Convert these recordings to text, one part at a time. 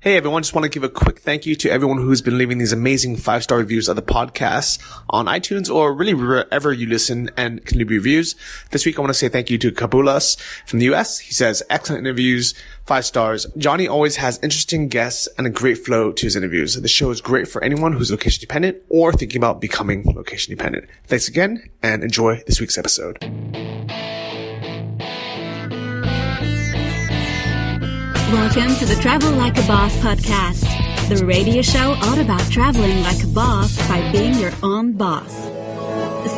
Hey everyone, just want to give a quick thank you to everyone who's been leaving these amazing 5-star reviews of the podcast on iTunes or really wherever you listen and can leave reviews. This week I want to say thank you to Kabulas from the US. He says, excellent interviews, 5 stars. Johnny always has interesting guests and a great flow to his interviews. The show is great for anyone who's location dependent or thinking about becoming location dependent. Thanks again and enjoy this week's episode. Welcome to the Travel Like a Boss podcast, the radio show all about traveling like a boss by being your own boss.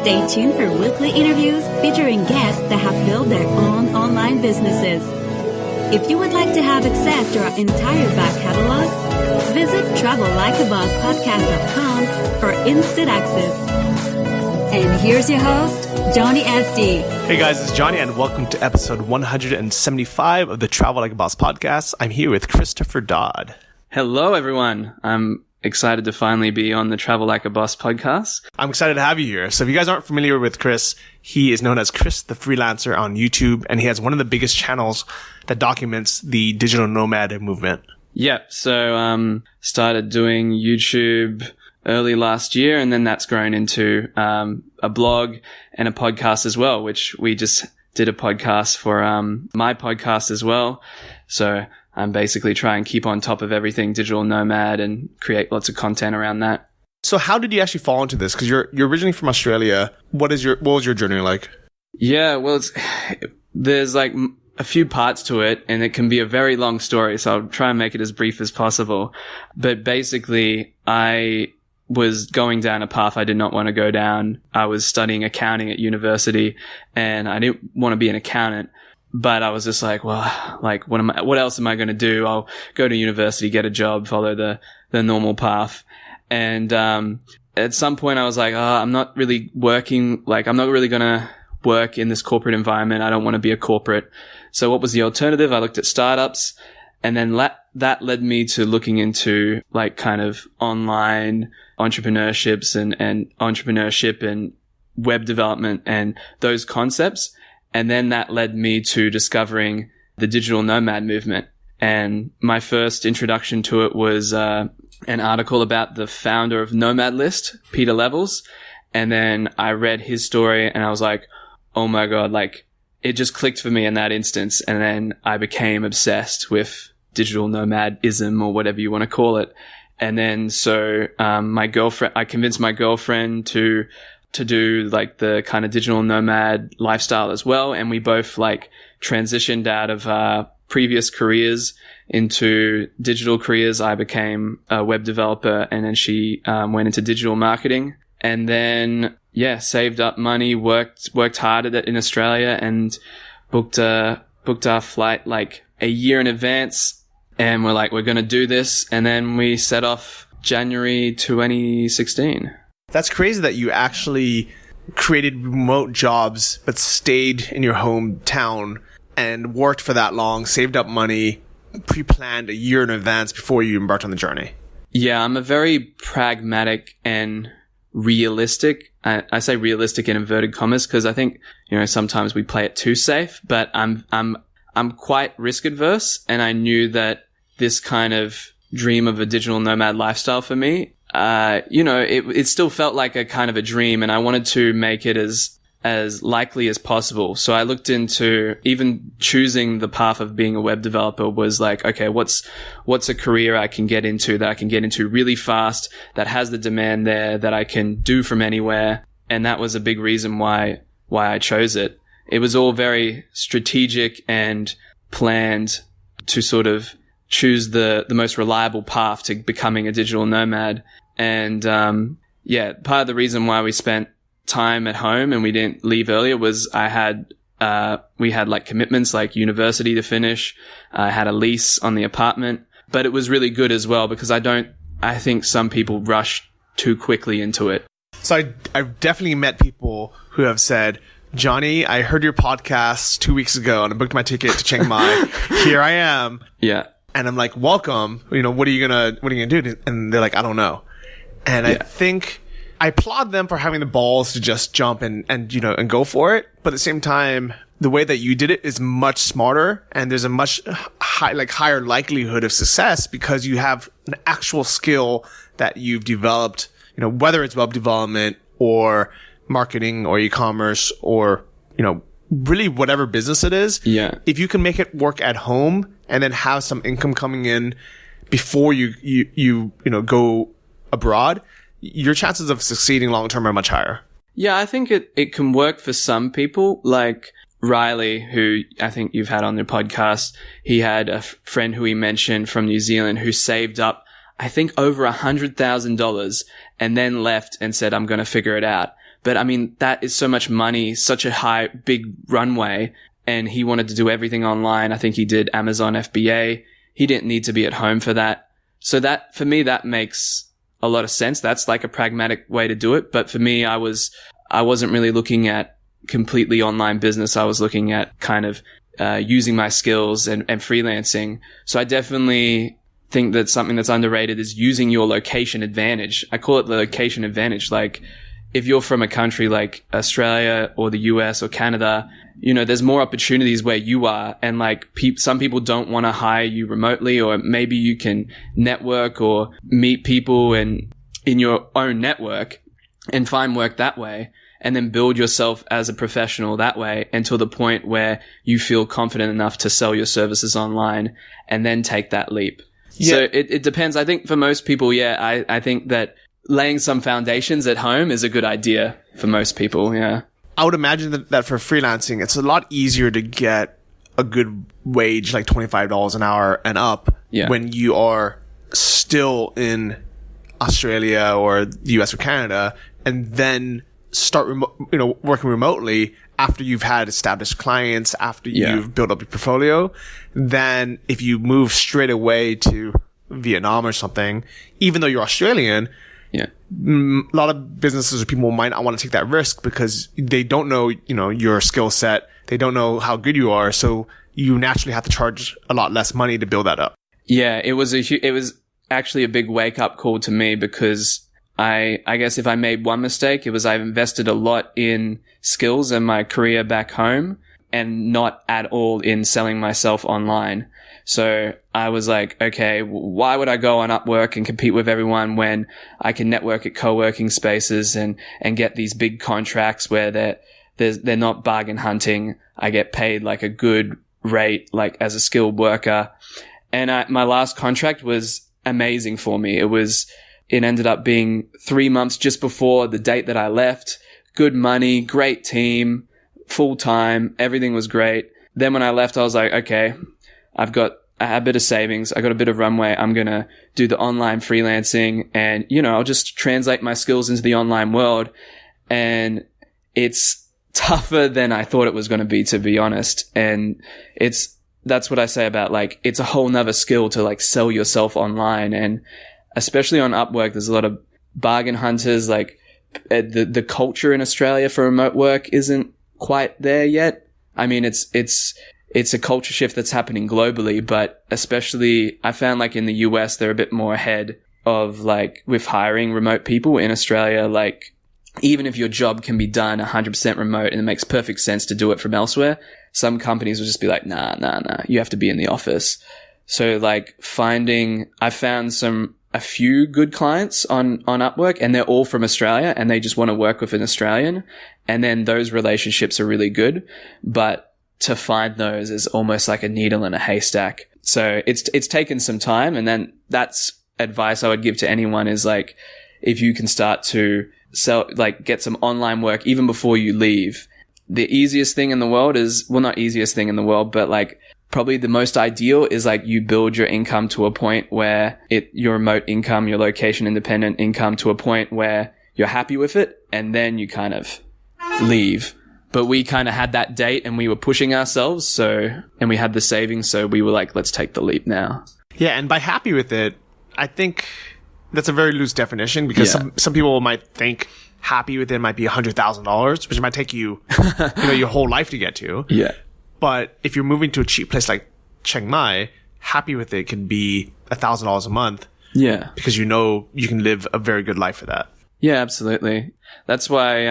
Stay tuned for weekly interviews featuring guests that have built their own online businesses. If you would like to have access to our entire back catalog, visit travellikeabosspodcast.com for instant access. And here's your host, Johnny SD. Hey guys, it's Johnny and welcome to episode 175 of the Travel Like a Boss podcast. I'm here with Christopher Dodd. Hello everyone. I'm excited to finally be on the Travel Like a Boss podcast. I'm excited to have you here. So if you guys aren't familiar with Chris, he is known as Chris the Freelancer on YouTube, and he has one of the biggest channels that documents the digital nomad movement. Yeah, so started doing YouTube early last year, and then that's grown into a blog and a podcast as well, which we just did a podcast for my podcast as well. So I'm basically trying to keep on top of everything digital nomad and create lots of content around that. So how did you actually fall into this? Because you're originally from Australia. What was your journey like? Yeah, well, there's like a few parts to it, and it can be a very long story. So I'll try and make it as brief as possible. But basically, I was going down a path I did not want to go down. I was studying accounting at university, and I didn't want to be an accountant. But I was just like, well, like, what else am I going to do? I'll go to university, get a job, follow the normal path. And, at some point I was like, I'm not really working, like, I'm not really going to work in this corporate environment. I don't want to be a corporate. So what was the alternative? I looked at startups, and then that led me to looking into like kind of online entrepreneurships and entrepreneurship and web development and those concepts. And then that led me to discovering the digital nomad movement. And my first introduction to it was an article about the founder of Nomad List, Peter Levels. And then I read his story and I was like, oh my God, like it just clicked for me in that instance. And then I became obsessed with digital nomadism or whatever you want to call it. And then so I convinced my girlfriend to do like the kind of digital nomad lifestyle as well. And we both like transitioned out of previous careers into digital careers. I became a web developer, and then she went into digital marketing. And then saved up money, worked hard at it in Australia, and booked our flight like a year in advance. And we're like, we're going to do this. And then we set off January 2016. That's crazy that you actually created remote jobs, but stayed in your hometown and worked for that long, saved up money, pre-planned a year in advance before you embarked on the journey. Yeah, I'm a very pragmatic and realistic. I say realistic in inverted commas because I think, sometimes we play it too safe, but I'm quite risk adverse, and I knew that this kind of dream of a digital nomad lifestyle for me, it still felt like a kind of a dream, and I wanted to make it as likely as possible. So I looked into even choosing the path of being a web developer was like, okay, what's a career I can get into that I can get into really fast, that has the demand there, that I can do from anywhere. And that was a big reason why I chose it. It was all very strategic and planned to sort of choose the most reliable path to becoming a digital nomad. And part of the reason why we spent time at home and we didn't leave earlier was we had like commitments like university to finish. I had a lease on the apartment, but it was really good as well because I think some people rush too quickly into it. So I've definitely met people who have said, Johnny, I heard your podcast 2 weeks ago and I booked my ticket to Chiang Mai. Here I am. Yeah. And I'm like, welcome. What are you gonna do? And they're like, I don't know. And I think I applaud them for having the balls to just jump and go for it. But at the same time, the way that you did it is much smarter, and there's a much higher likelihood of success because you have an actual skill that you've developed, whether it's web development or marketing or e-commerce or, really whatever business it is. Yeah. If you can make it work at home and then have some income coming in before you go abroad, your chances of succeeding long term are much higher. Yeah, I think it can work for some people. Like Riley, who I think you've had on your podcast, he had a friend who he mentioned from New Zealand who saved up, I think, over $100,000 and then left and said, I'm going to figure it out. But I mean, that is so much money, such a big runway. And he wanted to do everything online. I think he did Amazon FBA. He didn't need to be at home for that. So that, for me, that makes a lot of sense. That's like a pragmatic way to do it. But for me, I wasn't really looking at completely online business. I was looking at kind of using my skills and freelancing. So I definitely think that something that's underrated is using your location advantage. I call it the location advantage. Like if you're from a country like Australia or the US or Canada, there's more opportunities where you are. And like some people don't want to hire you remotely, or maybe you can network or meet people in your own network and find work that way, and then build yourself as a professional that way until the point where you feel confident enough to sell your services online and then take that leap. Yeah. So it depends. I think for most people, I think that laying some foundations at home is a good idea for most people. Yeah. I would imagine that for freelancing, it's a lot easier to get a good wage, like $25 an hour and up, when you are still in Australia or the US or Canada, and then start working remotely after you've had established clients, after you've built up your portfolio. Then if you move straight away to Vietnam or something, even though you're Australian, a lot of businesses or people might not want to take that risk because they don't know, your skill set. They don't know how good you are. So you naturally have to charge a lot less money to build that up. Yeah, it was actually a big wake up call to me, because I guess if I made one mistake, it was I've invested a lot in skills and my career back home and not at all in selling myself online. So I was like, okay, why would I go on Upwork and compete with everyone when I can network at co-working spaces and get these big contracts where they're not bargain hunting. I get paid like a good rate, like as a skilled worker. And my last contract was amazing for me. It ended up being 3 months just before the date that I left. Good money, great team, full time. Everything was great. Then when I left, I was like, okay, I had a bit of savings. I got a bit of runway. I'm going to do the online freelancing and, I'll just translate my skills into the online world. And it's tougher than I thought it was going to be honest. And that's what I say about like, it's a whole nother skill to like sell yourself online. And especially on Upwork, there's a lot of bargain hunters. Like the culture in Australia for remote work isn't quite there yet. I mean, it's a culture shift that's happening globally, but especially I found like in the US, they're a bit more ahead of like with hiring remote people. In Australia, like even if your job can be done 100% remote and it makes perfect sense to do it from elsewhere, some companies will just be like, nah, you have to be in the office. So like I found a few good clients on Upwork, and they're all from Australia and they just want to work with an Australian. And then those relationships are really good, but to find those is almost like a needle in a haystack. So it's taken some time. And then that's advice I would give to anyone is like, if you can start to get some online work even before you leave, the easiest thing in the world not easiest thing in the world, but like probably the most ideal is like you build your income to a point where your remote income, your location independent income to a point where you're happy with it. And then you kind of leave. But we kind of had that date and we were pushing ourselves. And we had the savings. So we were like, let's take the leap now. Yeah. And by happy with it, I think that's a very loose definition, because some people might think happy with it might be $100,000, which might take you, your whole life to get to. Yeah. But if you're moving to a cheap place like Chiang Mai, happy with it can be $1,000 a month. Yeah. Because you can live a very good life for that. Yeah, absolutely. That's why,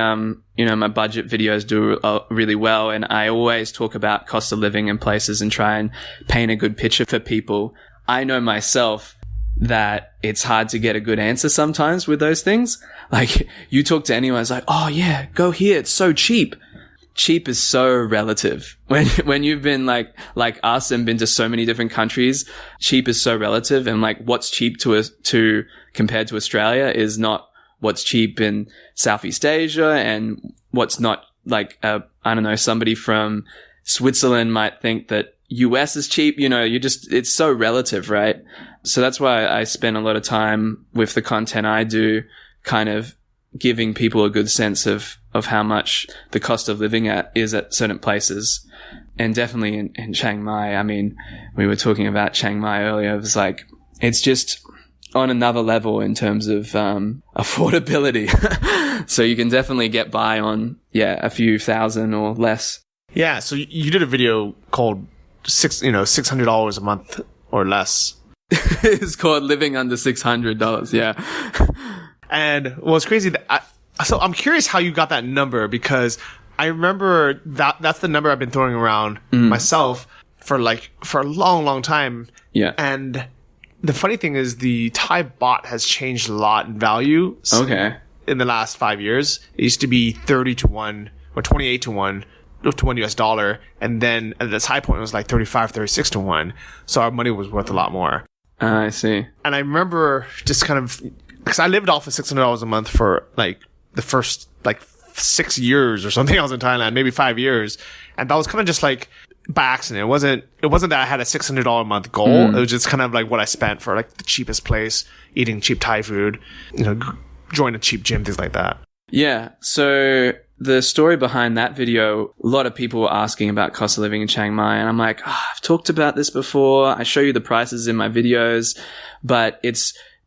my budget videos do really well. And I always talk about cost of living in places and try and paint a good picture for people. I know myself that it's hard to get a good answer sometimes with those things. Like, you talk to anyone, it's like, oh yeah, go here. It's so cheap. Cheap is so relative. When you've been like us and been to so many different countries, cheap is so relative. And like, what's cheap to compared to Australia is not what's cheap in Southeast Asia, and what's not. Like, I don't know, somebody from Switzerland might think that US is cheap. It's so relative, right? So that's why I spend a lot of time with the content I do, kind of giving people a good sense of how much the cost of living is at certain places. And definitely in Chiang Mai. I mean, we were talking about Chiang Mai earlier. It was like, it's just on another level in terms of affordability. So you can definitely get by on, a few thousand or less. Yeah. So you did a video called $600 a month or less. It's called Living Under $600. Yeah. And what's crazy so I'm curious how you got that number, because I remember that's the number I've been throwing around myself for a long, long time. Yeah. And the funny thing is the Thai baht has changed a lot in value. In the last 5 years. It used to be 30 to 1 or 28 to 1 to $1 US. And then at its high point, it was like 35, 36 to 1. So our money was worth a lot more. I see. And I remember just kind of, because I lived off of $600 a month for like the first 6 years or something. I was in Thailand, maybe 5 years. And that was kind of just like by accident. It wasn't that I had a $600 a month goal. It was just kind of like what I spent for like the cheapest place, eating cheap Thai food, join a cheap gym, things like that. Yeah. So the story behind that video, a lot of people were asking about cost of living in Chiang Mai. And I'm like, I've talked about this before. I show you the prices in my videos, but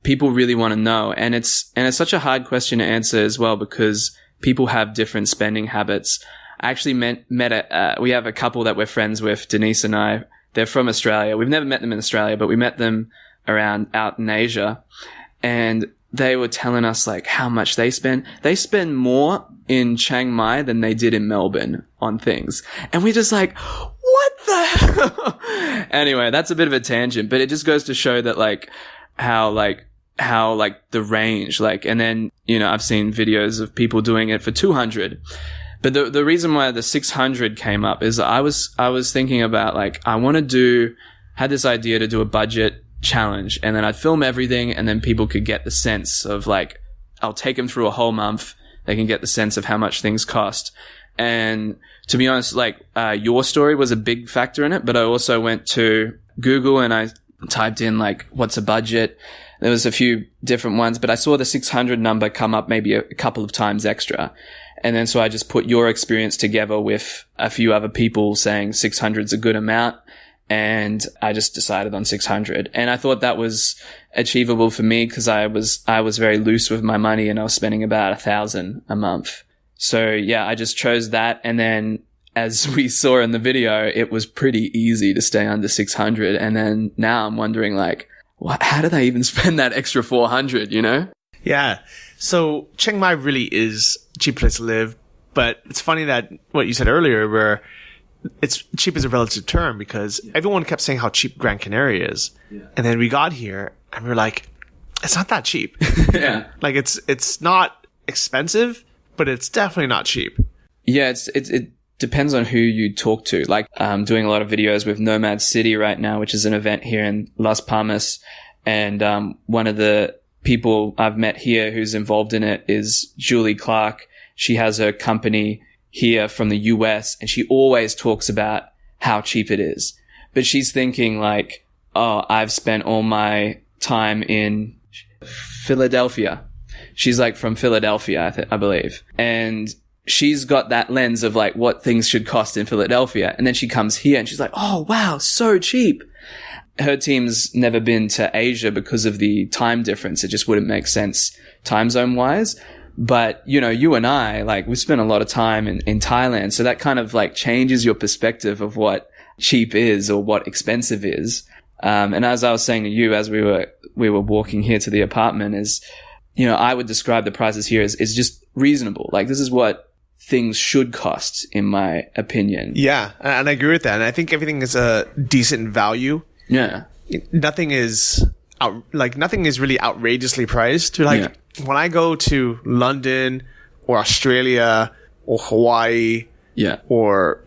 people really want to know. And it's such a hard question to answer as well, because people have different spending habits. I actually we have a couple that we're friends with, Denise and I. They're from Australia. We've never met them in Australia, but we met them out in Asia. And they were telling us like how much they spend. They spend more in Chiang Mai than they did in Melbourne on things. And we're just like, what the hell? Anyway, that's a bit of a tangent, but it just goes to show that how the range, and then, I've seen videos of people doing it for 200. But the reason why the 600 came up is I was thinking about had this idea to do a budget challenge, and then I'd film everything, and then people could get the sense of I'll take them through a whole month. They can get the sense of how much things cost. And to be honest, your story was a big factor in it, but I also went to Google and I typed in what's a budget. There was a few different ones, but I saw the 600 number come up maybe a couple of times extra. And then so I just put your experience together with a few other people saying 600 is a good amount. And I just decided on 600. And I thought that was achievable for me because I was very loose with my money and I was spending about 1,000 a month. So yeah, I just chose that. And then as we saw in the video, it was pretty easy to stay under 600. And then now I'm wondering how did I even spend that extra 400, Yeah. So Chiang Mai really is a cheap place to live. But it's funny that what you said earlier, where it's cheap is a relative term, because everyone kept saying how cheap Gran Canaria is. Yeah. And then we got here and we were like, it's not that cheap. Yeah. It's not expensive, but it's definitely not cheap. Yeah. It depends on who you talk to. I'm doing a lot of videos with Nomad City right now, which is an event here in Las Palmas. And, one of the people I've met here who's involved in it is Julie Clark. She has her company here from the US, and she always talks about how cheap it is. But she's thinking I've spent all my time in Philadelphia. She's from Philadelphia, I believe. And she's got that lens of what things should cost in Philadelphia. And then she comes here and she's like, oh, wow, so cheap. Her team's never been to Asia because of the time difference. It just wouldn't make sense time zone wise. But, you and I, we spent a lot of time in Thailand. So that kind of changes your perspective of what cheap is or what expensive is. And as I was saying to you, as we were walking here to the apartment, is I would describe the prices here as just reasonable. Like, this is what things should cost, in my opinion. Yeah, and I agree with that. And I think everything is a decent value. Yeah. Nothing is really outrageously priced. Like, when I go to London or Australia or Hawaii or,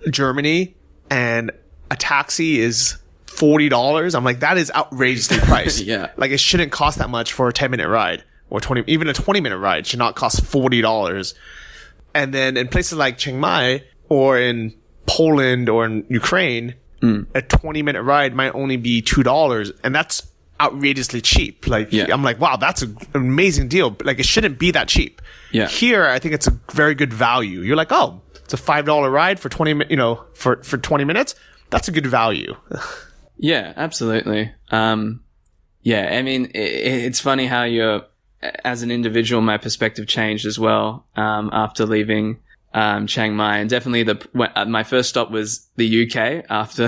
Germany, and a taxi is $40, I'm like, that is outrageously priced. Like, it shouldn't cost that much for a 10-minute ride, or even a 20-minute ride should not cost $40. And then in places like Chiang Mai or in Poland or in Ukraine, a 20-minute ride might only be $2, and that's outrageously cheap. Like, I'm like, wow, that's an amazing deal. Like, it shouldn't be that cheap. Here, I think it's a very good value. You're like, oh, it's a $5 ride for 20 minutes. That's a good value. Yeah, absolutely. I mean, it's funny how as an individual, my perspective changed as well after leaving Chiang Mai. And definitely my first stop was the UK after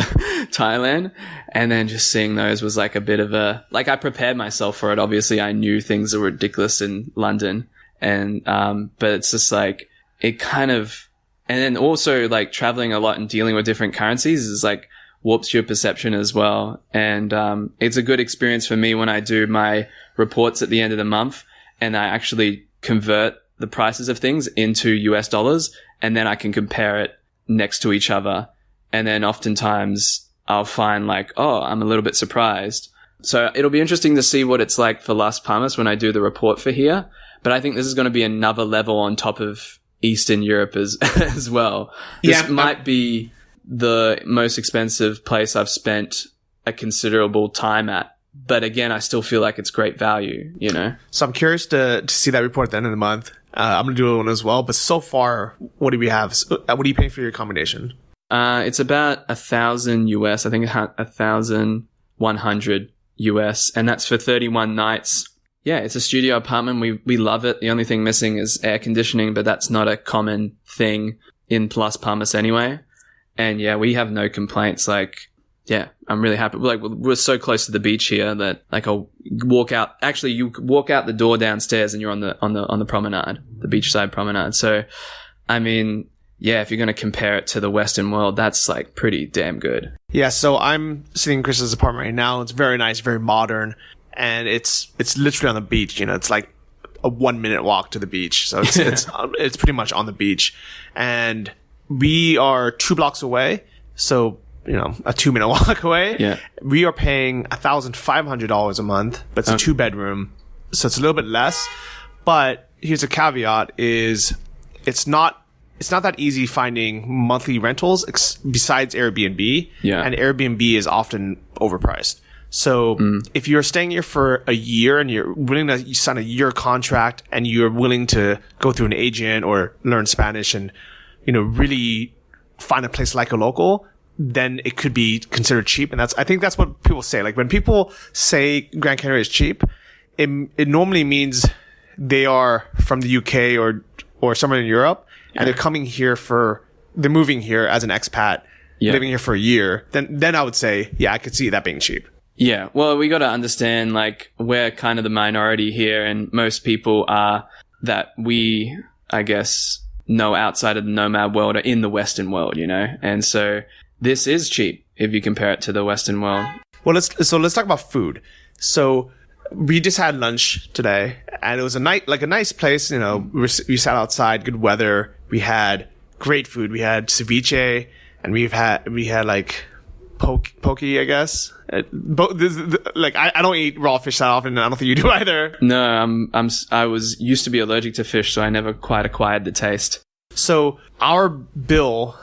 Thailand. And then just seeing those was like a bit of I prepared myself for it. Obviously, I knew things were ridiculous in London. And but it's just like, it kind of, and then also like traveling a lot and dealing with different currencies is like, warps your perception as well. And it's a good experience for me when I do my reports at the end of the month and I actually convert the prices of things into US dollars, and then I can compare it next to each other. And then oftentimes I'll find like, oh, I'm a little bit surprised. So it'll be interesting to see what it's like for Las Palmas when I do the report for here. But I think this is going to be another level on top of Eastern Europe as well. This might be the most expensive place I've spent a considerable time at. But again, I still feel like it's great value, So I'm curious to see that report at the end of the month. I'm going to do one as well. But so far, what do we have? What are you paying for your accommodation? It's about $1,000 US. I think 1,100 US. And that's for 31 nights. Yeah, it's a studio apartment. We love it. The only thing missing is air conditioning, but that's not a common thing in Las Palmas anyway. And yeah, we have no complaints. Like, yeah, I'm really happy. Like, we're so close to the beach here that like I'll walk out. Actually, you walk out the door downstairs and you're on the promenade, the beachside promenade. So, I mean, yeah, if you're going to compare it to the Western world, that's like pretty damn good. Yeah. So I'm sitting in Chris's apartment right now. It's very nice, very modern, and it's literally on the beach. It's like a 1-minute walk to the beach. So it's pretty much on the beach, and we are 2 blocks away. So, a 2-minute walk away. Yeah. We are paying $1,500 a month, but it's a 2-bedroom. So it's a little bit less. But here's a caveat is it's not that easy finding monthly rentals besides Airbnb. Yeah. And Airbnb is often overpriced. So if you're staying here for a year and you're willing to sign a year contract and you're willing to go through an agent or learn Spanish and, really find a place like a local, then it could be considered cheap. And I think that's what people say. Like, when people say Gran Canaria is cheap, it normally means they are from the UK or somewhere in Europe, and they're moving here as an expat, living here for a year. Then I would say, yeah, I could see that being cheap. Yeah. Well, we got to understand, like, we're kind of the minority here, and most people are that we, I guess, know outside of the nomad world are in the Western world, and so this is cheap if you compare it to the Western world. Well, let's talk about food. So we just had lunch today, and it was a nice place. We sat outside, good weather. We had great food. We had ceviche, and we had like poke, I guess. I don't eat raw fish that often, and I don't think you do either. No, I was used to be allergic to fish, so I never quite acquired the taste. So our bill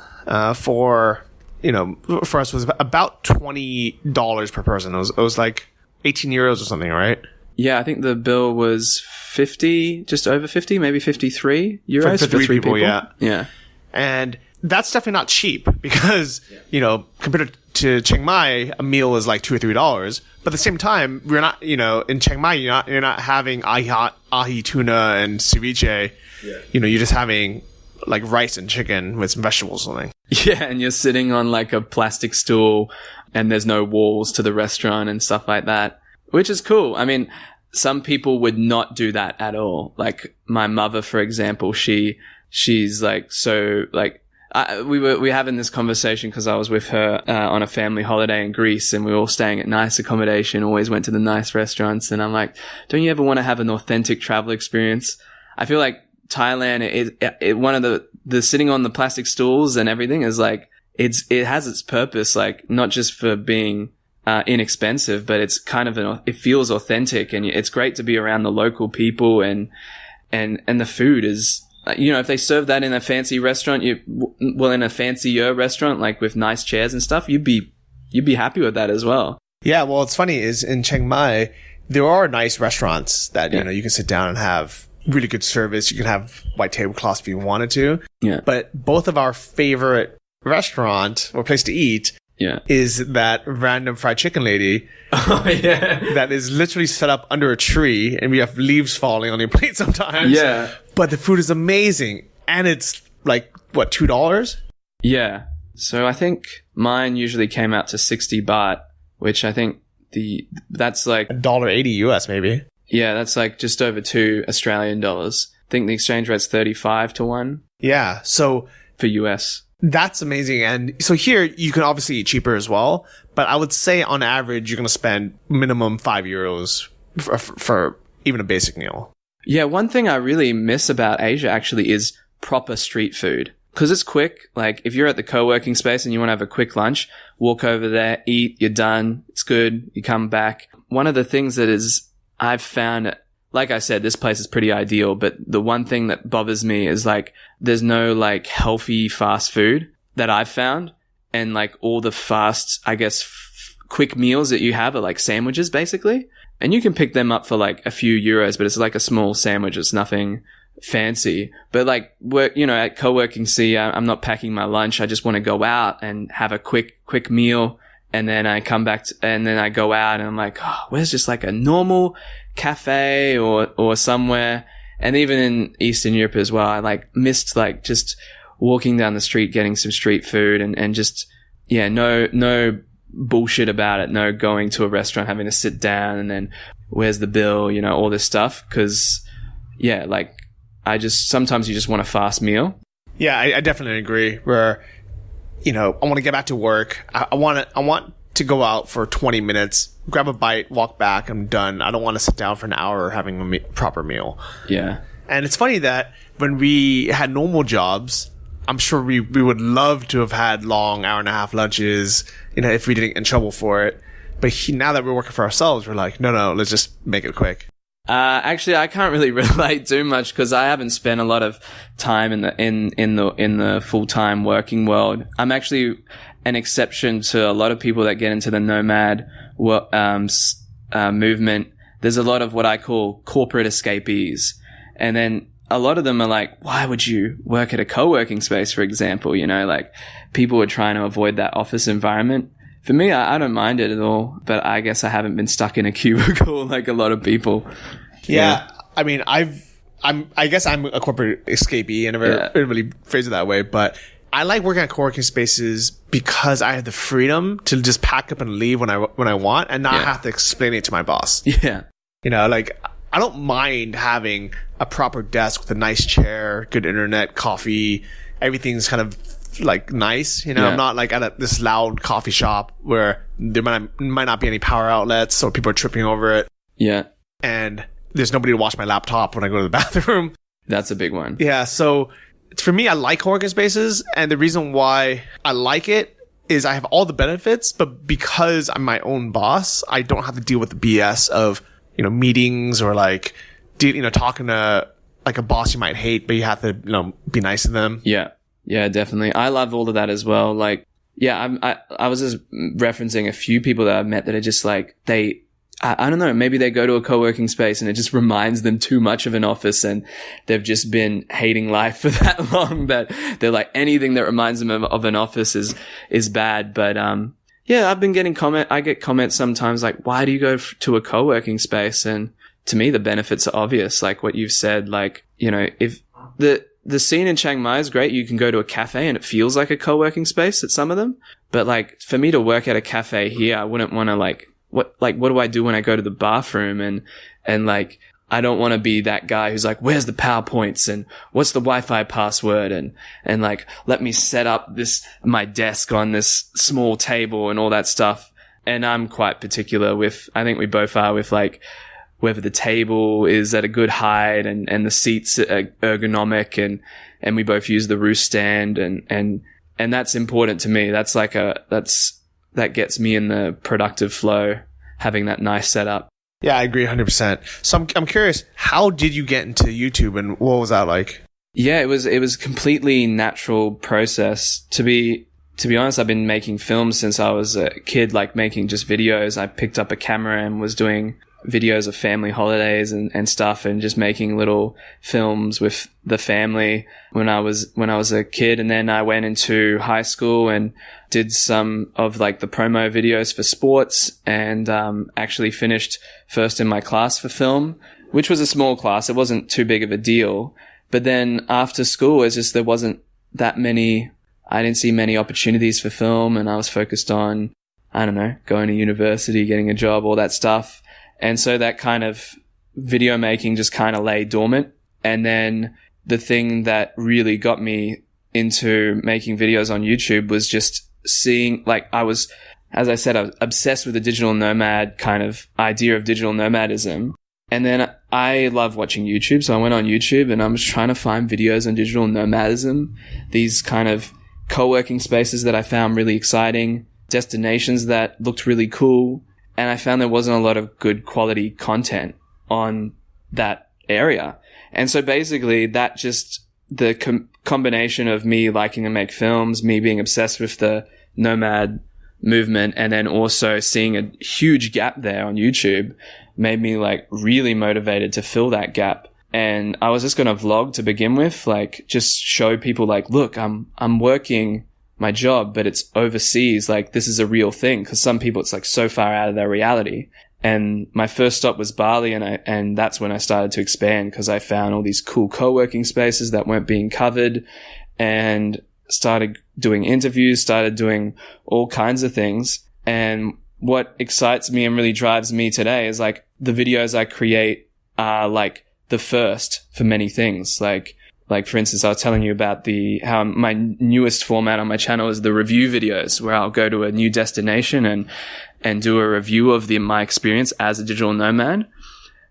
for us was about $20 per person. It was like 18 euros or something, right? Yeah, I think the bill was 50, just over 50, maybe 53 euros for three people. Yeah. And that's definitely not cheap because, compared to Chiang Mai, a meal is like $2 or $3. But at the same time, we're not, in Chiang Mai, you're not having ahi tuna and ceviche. Yeah. You're just having like rice and chicken with some vegetables or something. Yeah, and you're sitting on like a plastic stool and there's no walls to the restaurant and stuff like that, which is cool. I mean, some people would not do that at all. Like my mother, for example, she's like, so like, we were having this conversation because I was with her on a family holiday in Greece, and we were all staying at nice accommodation, always went to the nice restaurants. And I'm like, don't you ever want to have an authentic travel experience? I feel like Thailand is one of the sitting on the plastic stools and everything is like, it has its purpose, like not just for being inexpensive, but it's kind of it feels authentic, and it's great to be around the local people, and the food is, you know, if they serve that in a fancy restaurant, in a fancier restaurant, like with nice chairs and stuff, you'd be happy with that as well. Yeah. Well, what's funny is in Chiang Mai, there are nice restaurants that, you know, you can sit down and have really good service. You can have white tablecloths if you wanted to. Yeah. But both of our favorite restaurant or place to eat is that random fried chicken lady. Oh, yeah. That is literally set up under a tree, and we have leaves falling on your plate sometimes. Yeah. But the food is amazing. And it's like, what, $2? Yeah. So I think mine usually came out to 60 baht, which I think that's like $1.80 US maybe. Yeah, that's like just over $2 Australian. I think the exchange rate's 35 to 1. Yeah. So for US. That's amazing. And so here you can obviously eat cheaper as well, but I would say on average you're going to spend minimum €5 for even a basic meal. Yeah, one thing I really miss about Asia actually is proper street food. Because it's quick. Like if you're at the co-working space and you want to have a quick lunch, walk over there, eat, you're done. It's good. You come back. One of the things that I've found, like I said, this place is pretty ideal, but the one thing that bothers me is like there's no like healthy fast food that I've found, and like all the fast, I guess, quick meals that you have are like sandwiches basically, and you can pick them up for like a few euros, but it's like a small sandwich. It's nothing fancy. But like at Coworking City, I'm not packing my lunch. I just want to go out and have a quick meal. And then I come back and then I go out and I'm like, oh, where's just like a normal cafe or somewhere? And even in Eastern Europe as well, I like missed like just walking down the street, getting some street food and just, yeah, no bullshit about it. No going to a restaurant, having to sit down and then where's the bill, all this stuff. Cause yeah, like sometimes you just want a fast meal. Yeah, I definitely agree where, I want to get back to work. I want to go out for 20 minutes, grab a bite, walk back. I'm done. I don't want to sit down for an hour having a proper meal. Yeah. And it's funny that when we had normal jobs, I'm sure we would love to have had long hour-and-a-half lunches, if we didn't get in trouble for it. But now that we're working for ourselves, we're like, no, let's just make it quick. Actually, I can't really relate too much because I haven't spent a lot of time in the full-time working world. I'm actually an exception to a lot of people that get into the nomad movement. There's a lot of what I call corporate escapees, and then a lot of them are like, "Why would you work at a co-working space?" For example, like people are trying to avoid that office environment. For me, I don't mind it at all, but I guess I haven't been stuck in a cubicle like a lot of people. Yeah. I mean, I guess I'm a corporate escapee. I never really phrase it that way, but I like working at co-working spaces because I have the freedom to just pack up and leave when I want and not have to explain it to my boss. Yeah. Like I don't mind having a proper desk with a nice chair, good internet, coffee, everything's kind of like nice, I'm not like at this loud coffee shop where there might not be any power outlets, so people are tripping over it. Yeah. And there's nobody to watch my laptop when I go to the bathroom. That's a big one. Yeah. So for me, I like co-working spaces, and the reason why I like it is I have all the benefits, but because I'm my own boss, I don't have to deal with the BS of, meetings or like, talking to like a boss you might hate, but you have to, be nice to them. Yeah. Yeah, definitely. I love all of that as well. Like, yeah, I was just referencing a few people that I've met that are just like, I don't know, maybe they go to a co-working space and it just reminds them too much of an office, and they've just been hating life for that long that they're like, anything that reminds them of an office is bad. But, yeah, I've been getting I get comments sometimes like, why do you go to a co-working space? And to me, the benefits are obvious. Like what you've said, like, if the scene in Chiang Mai is great. You can go to a cafe and it feels like a co-working space at some of them. But like for me to work at a cafe here, I wouldn't want to like what do I do when I go to the bathroom? And like, I don't want to be that guy who's like, where's the PowerPoints and what's the Wi-Fi password? And like, let me set up my desk on this small table and all that stuff. And I'm quite particular I think we both are with like, whether the table is at a good height and the seats are ergonomic and we both use the roost stand and that's important to me. That's like that gets me in the productive flow, having that nice setup. Yeah, I agree 100%. So I'm curious, how did you get into YouTube and what was that like? Yeah, it was completely natural process. To be honest, I've been making films since I was a kid, like making just videos. I picked up a camera and was doing videos of family holidays and stuff and just making little films with the family when I was a kid. And then I went into high school and did some of like the promo videos for sports and actually finished first in my class for film, which was a small class. It wasn't too big of a deal. But then after school, it's just there wasn't that many, I didn't see many opportunities for film and I was focused on, I don't know, going to university, getting a job, all that stuff. And so that kind of video making just kind of lay dormant. And then the thing that really got me into making videos on YouTube was just seeing, like I was obsessed with the digital nomad kind of idea of digital nomadism. And then I love watching YouTube. So I went on YouTube and I was trying to find videos on digital nomadism, these kind of co-working spaces that I found really exciting, destinations that looked really cool. And I found there wasn't a lot of good quality content on that area. And so basically that just the combination of me liking to make films, me being obsessed with the nomad movement, and then also seeing a huge gap there on YouTube made me like really motivated to fill that gap. And I was just going to vlog to begin with, like just show people like, look, I'm working my job, but it's overseas. Like this is a real thing. Cause some people, it's like so far out of their reality. And my first stop was Bali and that's when I started to expand because I found all these cool co-working spaces that weren't being covered and started doing interviews, started doing all kinds of things. And what excites me and really drives me today is like the videos I create are like the first for many things. Like for instance, I was telling you about how my newest format on my channel is the review videos where I'll go to a new destination and do a review of my experience as a digital nomad.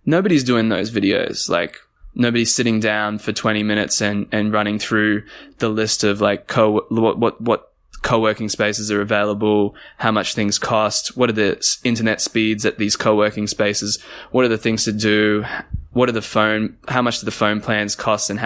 Nobody's doing those videos. Like nobody's sitting down for 20 minutes and running through the list of like what co-working spaces are available, how much things cost, what are the internet speeds at these co-working spaces, what are the things to do, how much do the phone plans cost and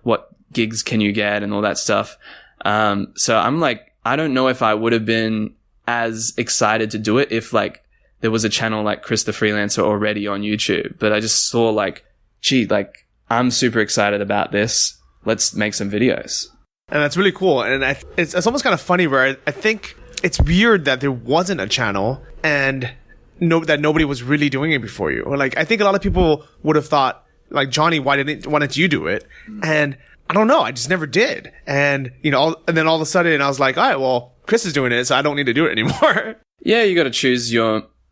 what gigs can you get and all that stuff. So I'm like, I don't know if I would have been as excited to do it if like there was a channel like Chris the Freelancer already on YouTube, but I just saw like, gee, like I'm super excited about this. Let's make some videos. And that's really cool. And it's almost kind of funny where I think it's weird that there wasn't a channel and that nobody was really doing it before you. Or like, I think a lot of people would have thought like, Johnny, why didn't you do it? And I don't know. I just never did. And, and then all of a sudden I was like, all right, well, Chris is doing it, so I don't need to do it anymore. Yeah. You got to choose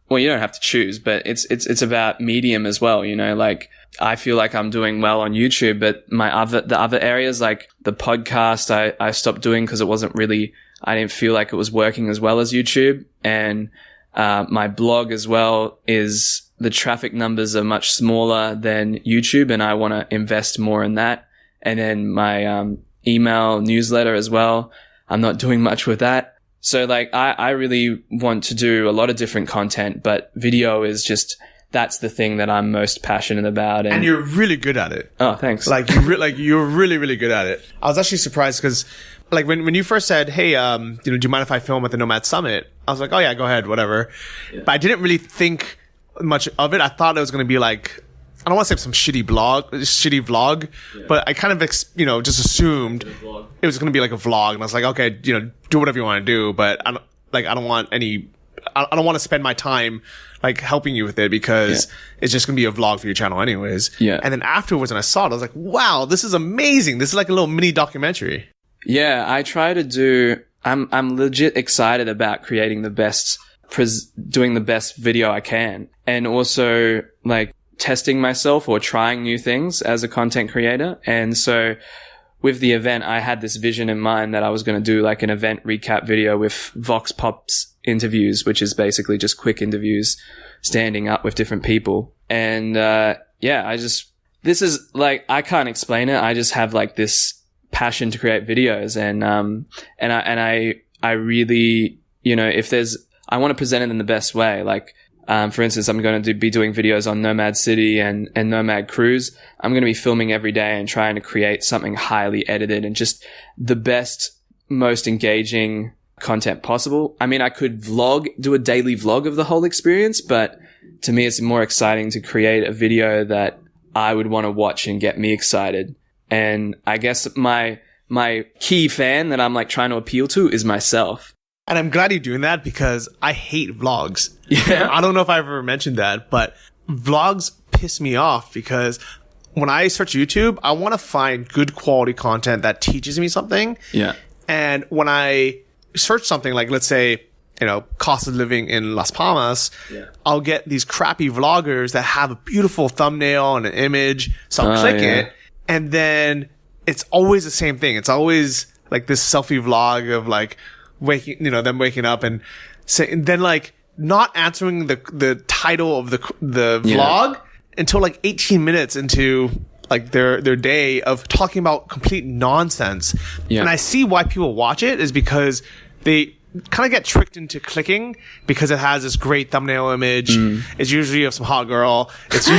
well, you don't have to choose, but it's about medium as well. Like I feel like I'm doing well on YouTube, but the other areas like the podcast, I stopped doing because it wasn't really, I didn't feel like it was working as well as YouTube. And, my blog as well is the traffic numbers are much smaller than YouTube and I want to invest more in that. And then my, email newsletter as well. I'm not doing much with that. So like I really want to do a lot of different content, but video is just, that's the thing that I'm most passionate about. And you're really good at it. Oh, thanks. Like you're really, really good at it. I was actually surprised because like when you first said, hey, do you mind if I film at the Nomad Summit? I was like, oh yeah, go ahead, whatever. Yeah. But I didn't really think much of it. I thought it was going to be like, I don't want to say some shitty vlog, yeah. But I kind of, just assumed it was going to be like a vlog. And I was like, okay, do whatever you want to do. But I don't want to spend my time like helping you with it because it's just going to be a vlog for your channel anyways. Yeah. And then afterwards when I saw it, I was like, wow, this is amazing. This is like a little mini documentary. Yeah. I try to I'm legit excited about creating the best doing the best video I can, and also like testing myself or trying new things as a content creator. And so with the event, I had this vision in mind that I was going to do like an event recap video with Vox Pops interviews, which is basically just quick interviews standing up with different people. And this is like, I can't explain it. I just have like this passion to create videos, and I really, if I want to present it in the best way. Like, for instance, I'm going to be doing videos on Nomad City and Nomad Cruise. I'm going to be filming every day and trying to create something highly edited and just the best, most engaging content possible. I mean, I could do a daily vlog of the whole experience, but to me, it's more exciting to create a video that I would want to watch and get me excited. And I guess my key fan that I'm like trying to appeal to is myself. And I'm glad you're doing that because I hate vlogs. Yeah. I don't know if I've ever mentioned that, but vlogs piss me off because when I search YouTube, I want to find good quality content that teaches me something. Yeah. And when I search something like, let's say, cost of living in Las Palmas, I'll get these crappy vloggers that have a beautiful thumbnail and an image. So I'll click it, and then it's always the same thing. It's always like this selfie vlog of like them waking up and then like not answering the title of the vlog until like 18 minutes into like their day of talking about complete nonsense. Yeah. And I see why people watch it is because they kind of get tricked into clicking because it has this great thumbnail image. It's usually of some hot girl. It's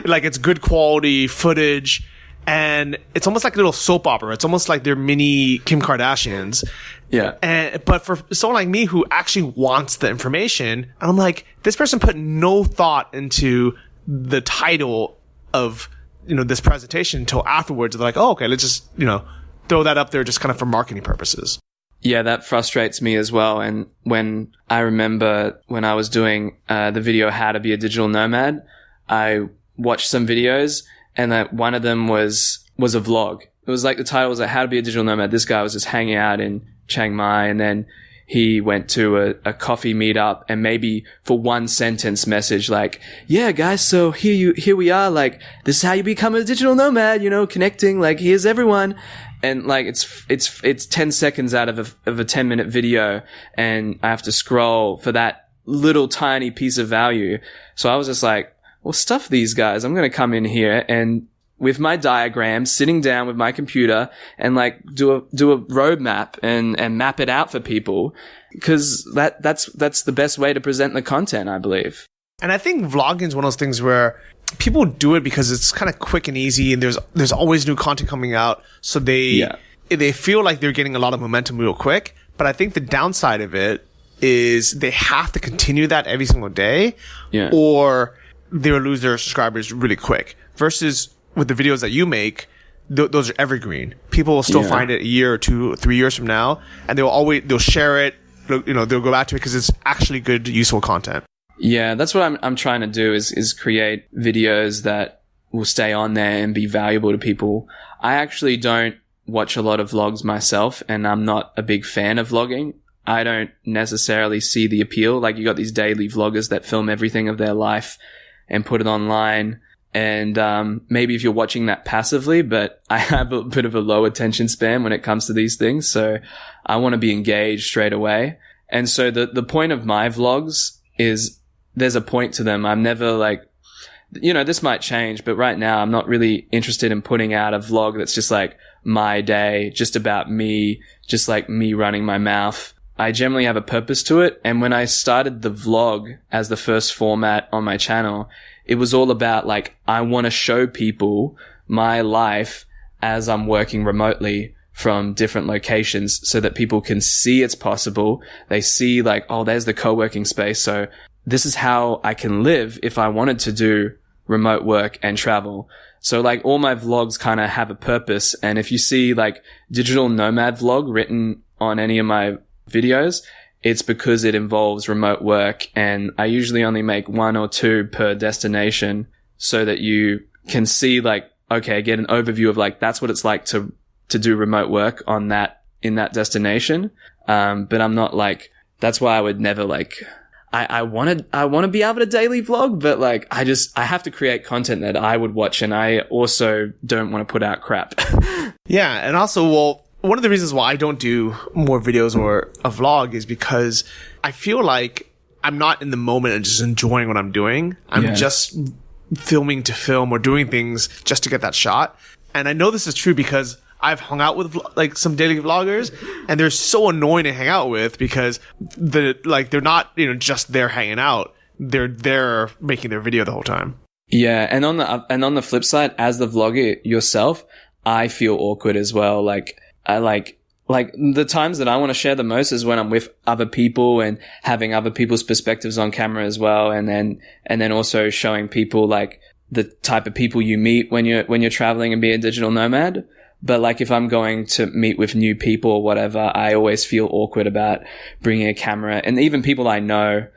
like it's good quality footage, and it's almost like a little soap opera. It's almost like they're mini Kim Kardashians. Yeah. But for someone like me who actually wants the information, I'm like, this person put no thought into the title of this presentation until afterwards. They're like, oh, okay, let's just throw that up there just kind of for marketing purposes. Yeah, that frustrates me as well. And when I remember when I was doing the video How to Be a Digital Nomad, I watched some videos, and that one of them was a vlog. It was like the title was like How to Be a Digital Nomad. This guy was just hanging out in Chiang Mai, and then he went to a coffee meetup, and maybe for one sentence message like, yeah guys, so here we are, like this is how you become a digital nomad, connecting, like here's everyone. And like it's 10 seconds out of a 10-minute video, and I have to scroll for that little tiny piece of value. So I was just like, well, stuff these guys. I'm going to come in here and with my diagram, sitting down with my computer and like do a roadmap and map it out for people, because that's the best way to present the content, I believe. And I think vlogging is one of those things where people do it because it's kind of quick and easy, and there's always new content coming out. So they feel like they're getting a lot of momentum real quick. But I think the downside of it is they have to continue that every single day, or they'll lose their subscribers really quick. Versus with the videos that you make, those are evergreen. People will still find it a year or 2 or 3 years from now, and they'll share it. They'll go back to it because it's actually good, useful content. Yeah, that's what I'm trying to do is create videos that will stay on there and be valuable to people. I actually don't watch a lot of vlogs myself, and I'm not a big fan of vlogging. I don't necessarily see the appeal. Like, you got these daily vloggers that film everything of their life and put it online. And maybe if you're watching that passively, but I have a bit of a low attention span when it comes to these things. So I want to be engaged straight away. And so the point of my vlogs is there's a point to them. I'm never like, this might change, but right now I'm not really interested in putting out a vlog that's just like my day, just about me, just like me running my mouth. I generally have a purpose to it. And when I started the vlog as the first format on my channel, it was all about like, I want to show people my life as I'm working remotely from different locations so that people can see it's possible. They see like, oh, there's the co-working space. So this is how I can live if I wanted to do remote work and travel. So like all my vlogs kind of have a purpose. And if you see like Digital Nomad vlog written on any of my videos, it's because it involves remote work, and I usually only make 1 or 2 per destination so that you can see like, okay, get an overview of like, that's what it's like to do remote work in that destination. But I'm not like that's why I would never like, I want to be able to daily vlog, but like, I have to create content that I would watch, and I also don't want to put out crap. Yeah. And also, well, one of the reasons why I don't do more videos or a vlog is because I feel like I'm not in the moment and just enjoying what I'm doing. I'm just filming to film or doing things just to get that shot. And I know this is true because I've hung out with like some daily vloggers, and they're so annoying to hang out with because they're not, you know, just there hanging out. They're making their video the whole time. Yeah, and on the flip side, as the vlogger yourself, I feel awkward as well. Like I like the times that I want to share the most is when I'm with other people and having other people's perspectives on camera as well, and then also showing people like the type of people you meet when you're traveling and be a digital nomad. But like if I'm going to meet with new people or whatever, I always feel awkward about bringing a camera, and even people I know,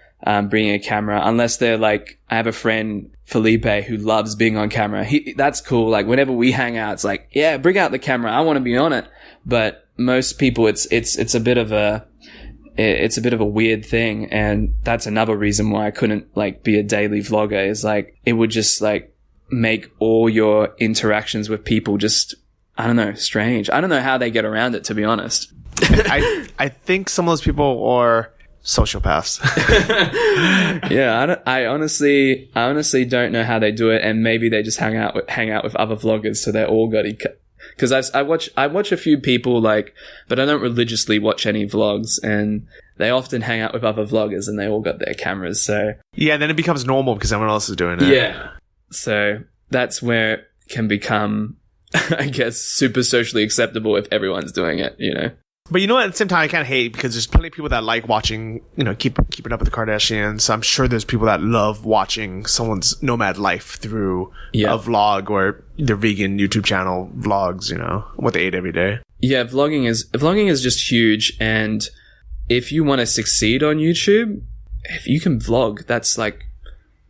bringing a camera, unless they're like, I have a friend, Felipe, who loves being on camera. That's cool. Like whenever we hang out, it's like, yeah, bring out the camera. I want to be on it. But most people, it's a bit of a weird thing. And that's another reason why I couldn't like be a daily vlogger, is like, it would just like make all your interactions with people just, I don't know, strange. I don't know how they get around it, to be honest. I think some of those people are sociopaths. Yeah, I honestly don't know how they do it, and maybe they just hang out with other vloggers, so they're all got. Because I watch a few people like, but I don't religiously watch any vlogs, and they often hang out with other vloggers, and they all got their cameras. So yeah, then it becomes normal because everyone else is doing it. Yeah, so that's where it can become, I guess, super socially acceptable if everyone's doing it, you know. But you know what? At the same time, I can't hate because there's plenty of people that like watching, you know, keeping up with the Kardashians. So I'm sure there's people that love watching someone's nomad life through a vlog or their vegan YouTube channel vlogs, you know, what they ate every day. Yeah, vlogging is just huge. And if you want to succeed on YouTube, if you can vlog, that's like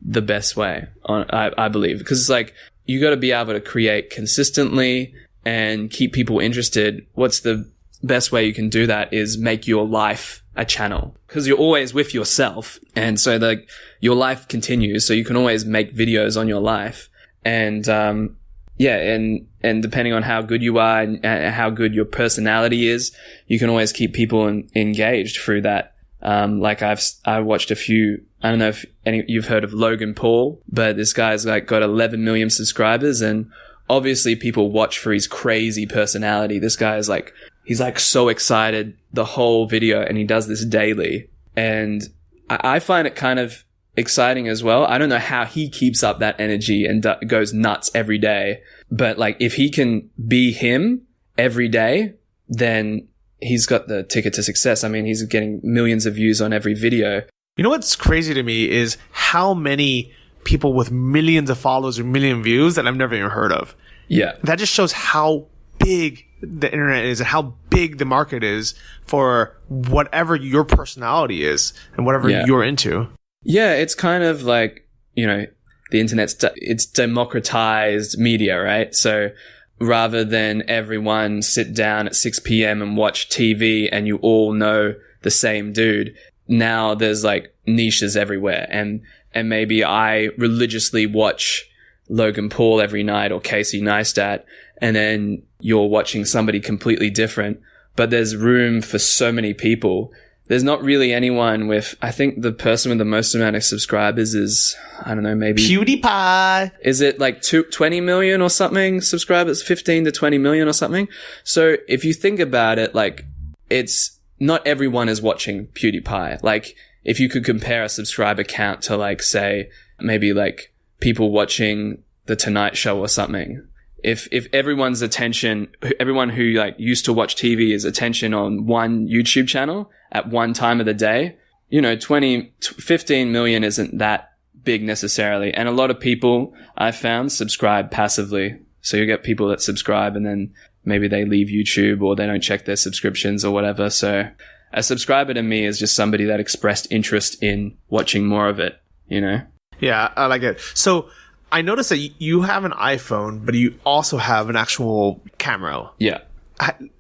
the best way, I believe. Because it's like, you got to be able to create consistently and keep people interested. What's the best way you can do that is make your life a channel, because you're always with yourself, and so like your life continues, so you can always make videos on your life. And and depending on how good you are and how good your personality is, you can always keep people engaged through that. Like I watched a few, I don't know if you've heard of Logan Paul, but this guy's like got 11 million subscribers, and obviously people watch for his crazy personality. This guy is like, he's like so excited the whole video, and he does this daily. And I find it kind of exciting as well. I don't know how he keeps up that energy and goes nuts every day. But like, if he can be him every day, then he's got the ticket to success. I mean, he's getting millions of views on every video. You know what's crazy to me is how many people with millions of followers or million views that I've never even heard of. Yeah. That just shows how big the internet is and how big the market is for whatever your personality is and whatever you're into. Yeah, it's kind of like, you know, the internet's it's democratized media, right? So rather than everyone sit down at 6 p.m. and watch TV and you all know the same dude, now there's like niches everywhere. And maybe I religiously watch Logan Paul every night or Casey Neistat, and then you're watching somebody completely different, but there's room for so many people. There's not really anyone with, I think the person with the most amount of subscribers is, I don't know, maybe PewDiePie. Is it like 20 million or something subscribers, 15 to 20 million or something? So if you think about it, like, it's not everyone is watching PewDiePie. Like, if you could compare a subscriber count to, like, say, maybe like people watching The Tonight Show or something. If everyone's attention, everyone who like used to watch TV is attention on one YouTube channel at one time of the day, you know, 15 million isn't that big necessarily. And a lot of people I've found subscribe passively. So you get people that subscribe and then maybe they leave YouTube or they don't check their subscriptions or whatever. So a subscriber to me is just somebody that expressed interest in watching more of it, you know? Yeah, I like it. So I noticed that you have an iPhone, but you also have an actual camera. Yeah.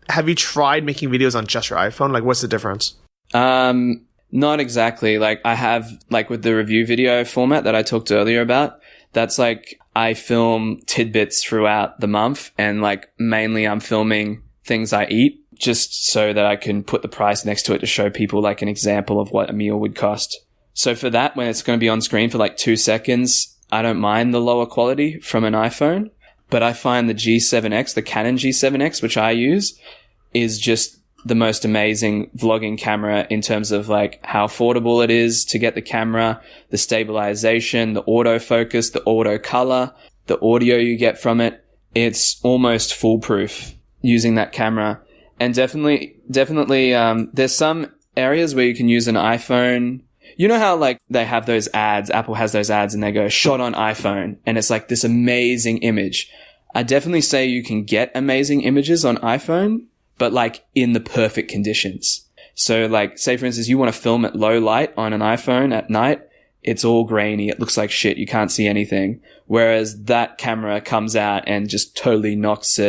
Have you tried making videos on just your iPhone? Like, what's the difference? No, Not exactly. Like I have, like with the review video format that I talked earlier about, that's like I film tidbits throughout the month, and like mainly I'm filming things I eat just so that I can put the price next to it to show people like an example of what a meal would cost. So for that, when it's going to be on screen for like 2 seconds, I don't mind the lower quality from an iPhone, but I find the G7X, the Canon G7X, which I use, is just the most amazing vlogging camera in terms of like how affordable it is to get the camera, the stabilization, the autofocus, the auto color, the audio you get from it. It's almost foolproof using that camera. And definitely, there's some areas where you can use an iPhone. You know how like they have those ads, Apple has those ads and they go shot on iPhone and it's like this amazing image. I definitely say you can get amazing images on iPhone, but like in the perfect conditions. So like, say for instance, you want to film at low light on an iPhone at night. It's all grainy. It looks like shit. You can't see anything. Whereas that camera comes out and just totally knocks.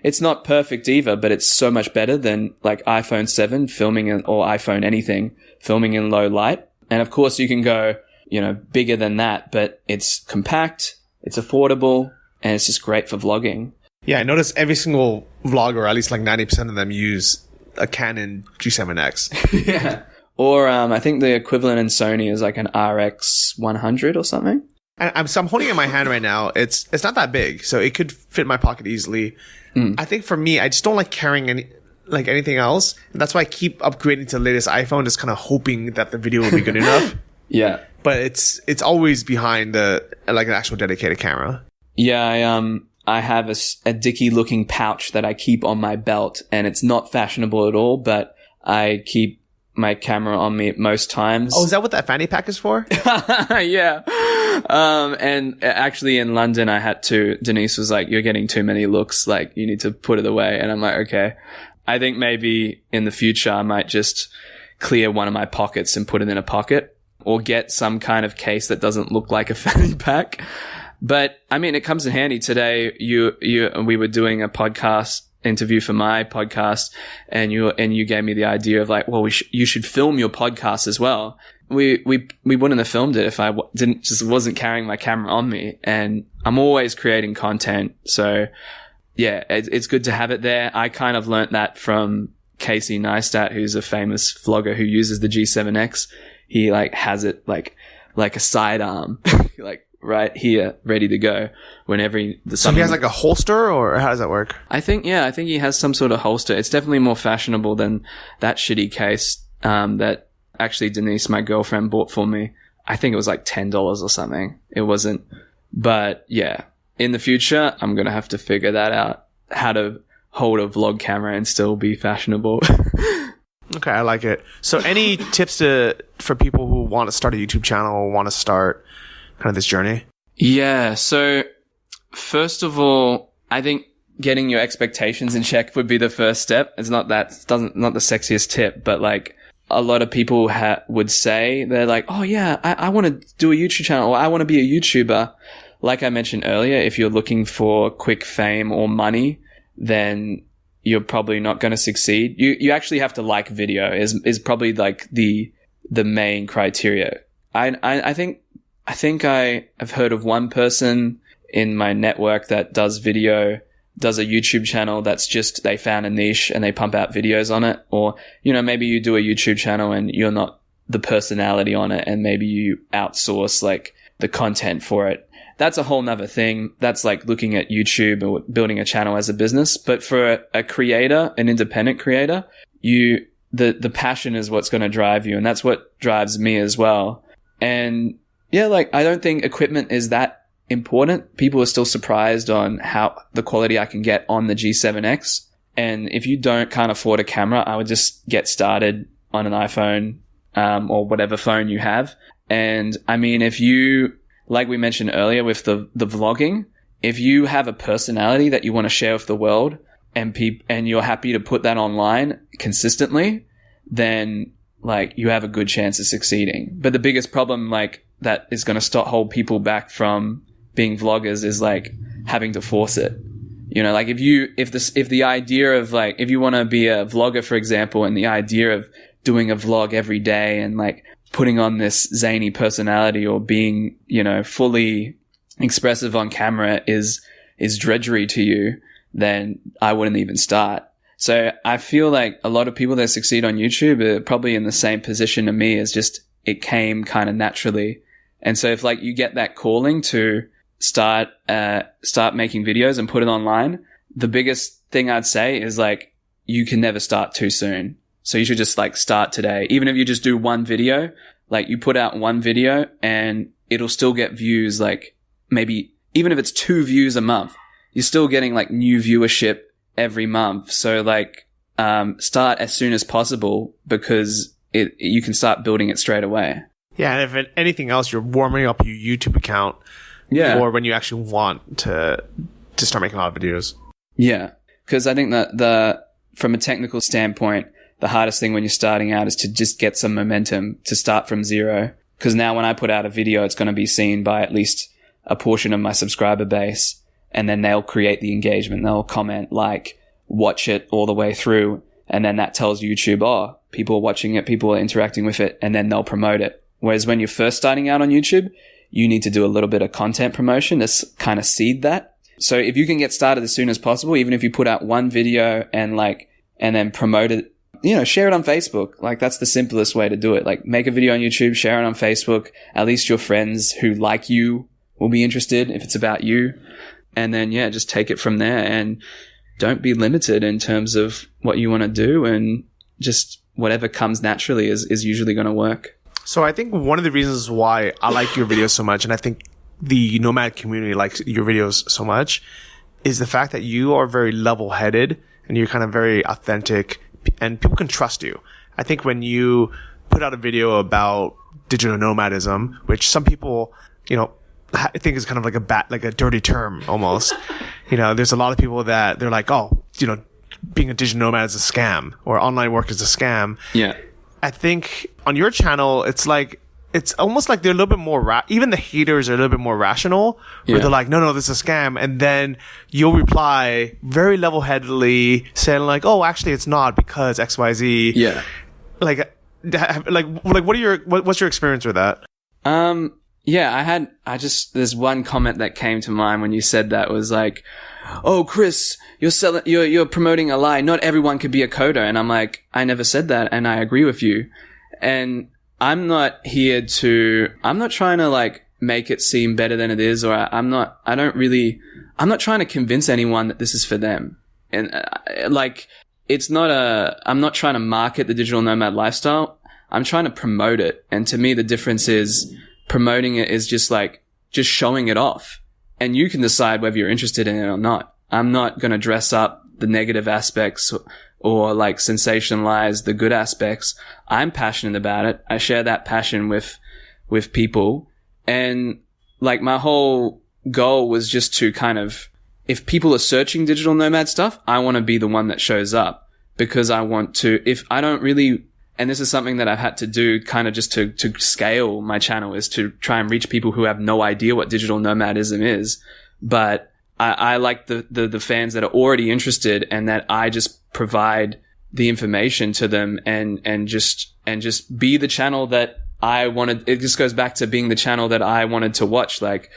It's not perfect either, but it's so much better than like iPhone 7 filming or iPhone anything filming in low light. And of course you can go, bigger than that, but it's compact, it's affordable, and it's just great for vlogging. Yeah, I noticed every single vlogger, at least like 90% of them, use a Canon G7X. Yeah. Or I think the equivalent in Sony is like an RX 100 or something. I'm holding it in my hand right now. It's not that big, so it could fit in my pocket easily. I think for me, I just don't like carrying anything else. And that's why I keep upgrading to the latest iPhone, just kind of hoping that the video will be good enough. Yeah. But it's always behind an actual dedicated camera. Yeah, I have a dicky looking pouch that I keep on my belt, and it's not fashionable at all, but I keep my camera on me at most times. Oh, is that what that fanny pack is for? Yeah. And actually in London I had to, Denise was like, you're getting too many looks, like you need to put it away. And I'm like, okay. I think maybe in the future I might just clear one of my pockets and put it in a pocket, or get some kind of case that doesn't look like a fanny pack. But I mean, it comes in handy. Today, we were doing a podcast interview for my podcast, and you gave me the idea of like, well, you should film your podcast as well. We wouldn't have filmed it if I wasn't carrying my camera on me, and I'm always creating content. So yeah, it's good to have it there. I kind of learnt that from Casey Neistat, who's a famous vlogger who uses the G7X. He like has it like a sidearm, like right here, ready to go whenever So he has like a holster, or how does that work? I think he has some sort of holster. It's definitely more fashionable than that shitty case that actually Denise, my girlfriend, bought for me. I think it was like $10 or something. It wasn't. But yeah, in the future, I'm going to have to figure that out, how to hold a vlog camera and still be fashionable. Okay, I like it. So any tips for people who want to start a YouTube channel or want to start kind of this journey? Yeah. So first of all, I think getting your expectations in check would be the first step. It's not the sexiest tip, but like a lot of people would say, they're like, oh yeah, I want to do a YouTube channel, or I want to be a YouTuber. Like I mentioned earlier, if you're looking for quick fame or money, then you're probably not going to succeed. You actually have to like video is probably like the main criteria. I think I have heard of one person in my network that does a YouTube channel that's just, they found a niche and they pump out videos on it. Or, maybe you do a YouTube channel and you're not the personality on it, and maybe you outsource like the content for it. That's a whole nother thing. That's like looking at YouTube or building a channel as a business. But for a creator, an independent creator, the passion is what's going to drive you. And that's what drives me as well. And yeah, like I don't think equipment is that important. People are still surprised on how the quality I can get on the G7X. And if you can't afford a camera, I would just get started on an iPhone, or whatever phone you have. And I mean, if you, like we mentioned earlier with the vlogging, if you have a personality that you want to share with the world, and you're happy to put that online consistently, then like you have a good chance of succeeding. But the biggest problem like that is going to hold people back from being vloggers is like having to force it. Like if the idea of like, if you want to be a vlogger, for example, and the idea of doing a vlog every day and like putting on this zany personality or being, you know, fully expressive on camera is drudgery to you, then I wouldn't even start. So I feel like a lot of people that succeed on YouTube are probably in the same position to me, as just it came kind of naturally. And so if like you get that calling to start making videos and put it online, the biggest thing I'd say is like, you can never start too soon. So you should just like start today. Even if you just do one video, like you put out one video and it'll still get views, like maybe even if it's 2 views a month, you're still getting like new viewership every month. So like, start as soon as possible, because you can start building it straight away. Yeah. And if anything else, you're warming up your YouTube account for when you actually want to start making a lot of videos. Yeah. Because I think that from a technical standpoint, the hardest thing when you're starting out is to just get some momentum, to start from zero. Because now when I put out a video, it's going to be seen by at least a portion of my subscriber base, and then they'll create the engagement. They'll comment, like, watch it all the way through. And then that tells YouTube, oh, people are watching it, people are interacting with it, and then they'll promote it. Whereas when you're first starting out on YouTube, you need to do a little bit of content promotion to kind of seed that. So if you can get started as soon as possible, even if you put out one video and then promote it, you know, share it on Facebook. Like, that's the simplest way to do it. Like, make a video on YouTube, share it on Facebook. At least your friends who like you will be interested if it's about you. And then, yeah, just take it from there, and don't be limited in terms of what you want to do, and just whatever comes naturally is usually going to work. So I think one of the reasons why I like your videos so much, and I think the Nomad community likes your videos so much, is the fact that you are very level-headed and you're kind of very authentic, and people can trust you. I think when you put out a video about digital nomadism, which some people, you know, I think is kind of like a dirty term almost. You know, there's a lot of people that they're like, oh, you know, being a digital nomad is a scam, or online work is a scam. Yeah. I think on your channel, it's almost like they're a little bit more, even the haters are a little bit more rational, where they're like, no, this is a scam. And then you'll reply very level-headedly saying like, oh, actually it's not because XYZ. Yeah. What's your experience with that? Yeah, there's one comment that came to mind when you said that, was like, oh, Chris, you're promoting a lie. Not everyone could be a coder. And I'm like, I never said that. And I agree with you. And I'm not trying to like make it seem better than it is, or I'm not trying to convince anyone that this is for them. And I'm not trying to market the digital nomad lifestyle. I'm trying to promote it. And to me, the difference is promoting it is just showing it off. And you can decide whether you're interested in it or not. I'm not going to dress up the negative aspects or like sensationalize the good aspects. I'm passionate about it. I share that passion with people. And like, my whole goal was just to kind of, if people are searching digital nomad stuff, I want to be the one that shows up, because I want to, and this is something that I've had to do kind of just to scale my channel, is to try and reach people who have no idea what digital nomadism is. But I like the fans that are already interested, and that I just provide the information to them, and just be the channel that I wanted. It just goes back to being the channel that I wanted to watch. Like,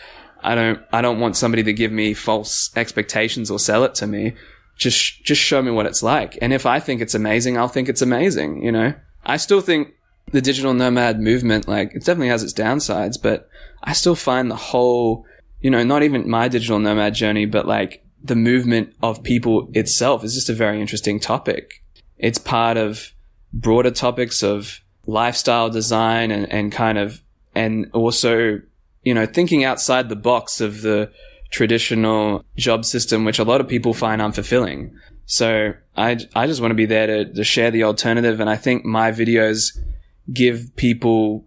I don't want somebody to give me false expectations or sell it to me. Just show me what it's like. And if I think it's amazing, I'll think it's amazing, you know? I still think the digital nomad movement, like, it definitely has its downsides, but I still find the whole, you know, not even my digital nomad journey, but like the movement of people itself is just a very interesting topic. It's part of broader topics of lifestyle design and also, you know, thinking outside the box of the traditional job system, which a lot of people find unfulfilling. So I just want to be there to share the alternative. And I think my videos give people,